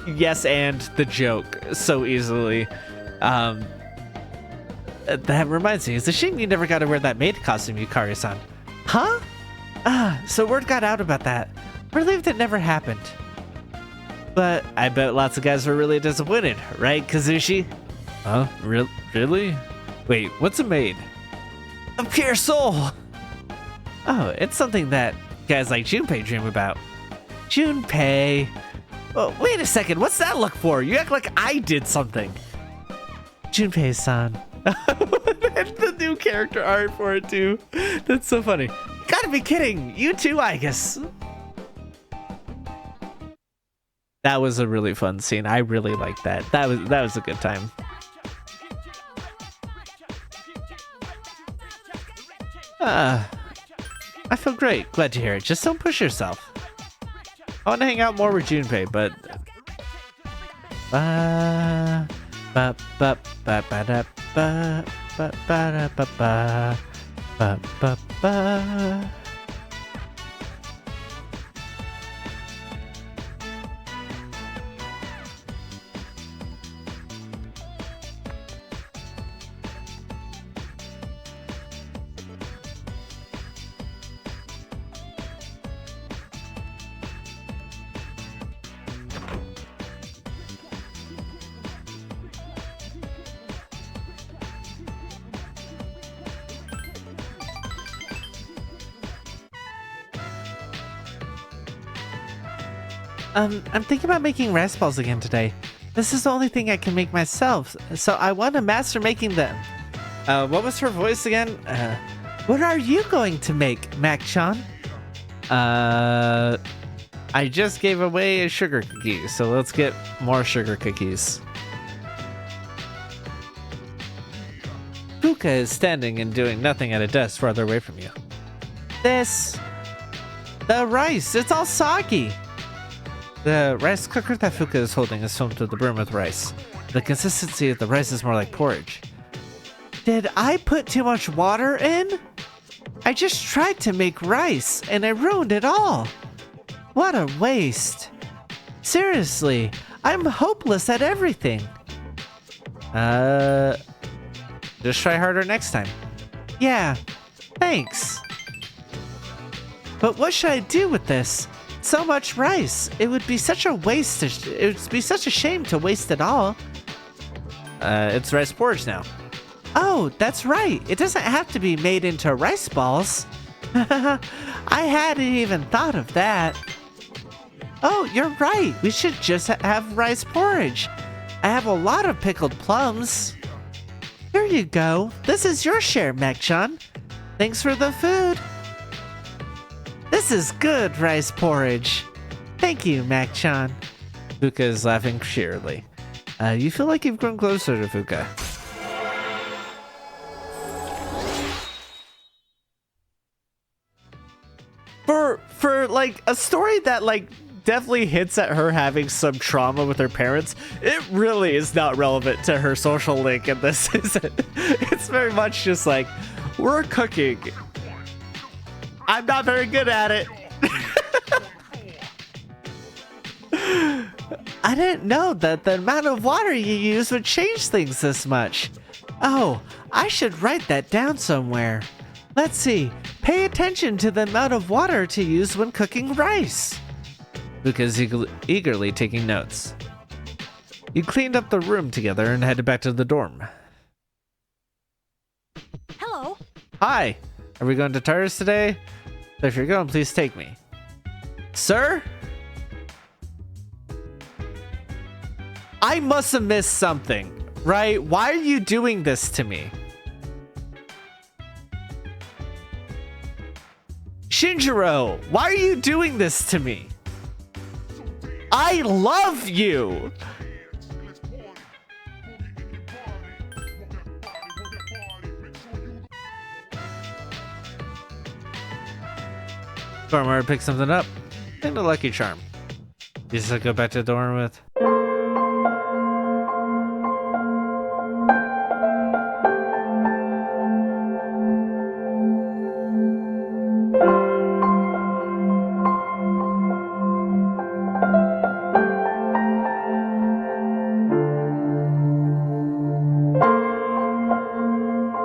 yes and the joke so easily. That reminds me, it's a shame you never got to wear that maid costume, Yukari-san. Huh? So word got out about that. Relieved it never happened. But I bet lots of guys were really disappointed, right, Kazushi? Huh? Really? Wait, what's a maid? A pure soul! Oh, it's something that guys like Junpei dream about. Junpei? Oh, wait a second, what's that look for? You act like I did something. Junpei-san. And the new character art for it too. That's so funny. You gotta be kidding. You too, I guess. That was a really fun scene. I really liked that. That was a good time. I feel great. Glad to hear it. Just don't push yourself. I want to hang out more with Junpei, but ba ba ba ba ba da ba ba ba da ba ba ba ba ba. I'm thinking about making rice balls again today. This is the only thing I can make myself, so I want to master making them. What was her voice again? What are you going to make, Mac-chan? I just gave away a sugar cookie, so let's get more sugar cookies. Fuka is standing and doing nothing at a desk farther away from you. The rice, it's all soggy. The rice cooker that Fuka is holding is filled to the brim with rice. The consistency of the rice is more like porridge. Did I put too much water in? I just tried to make rice and I ruined it all. What a waste. Seriously, I'm hopeless at everything. Just try harder next time. Yeah, thanks. But what should I do with this? So much rice. It would be such a waste. It would be such a shame to waste it all. It's rice porridge now. Oh, that's right. It doesn't have to be made into rice balls. I hadn't even thought of that. Oh, you're right. We should just have rice porridge. I have a lot of pickled plums. Here you go. This is your share, Mech-chan. Thanks for the food. This is good rice porridge. Thank you, Mech-chan. Fuka is laughing cheerily. You feel like you've grown closer to Fuka. For like a story that like definitely hits at her having some trauma with her parents, it really is not relevant to her social link in this, is it? It's very much just like, we're cooking. I'm not very good at it. I didn't know that the amount of water you use would change things this much. Oh, I should write that down somewhere. Let's see. Pay attention to the amount of water to use when cooking rice. Fuka's eagerly taking notes. You cleaned up the room together and headed back to the dorm. Hello. Hi. Are we going to Tars today? If you're going, please take me. Sir? I must have missed something, right? Why are you doing this to me? Shinjiro, why are you doing this to me? I love you! Farmer picked something up. And a lucky charm. You just go back to the dorm with...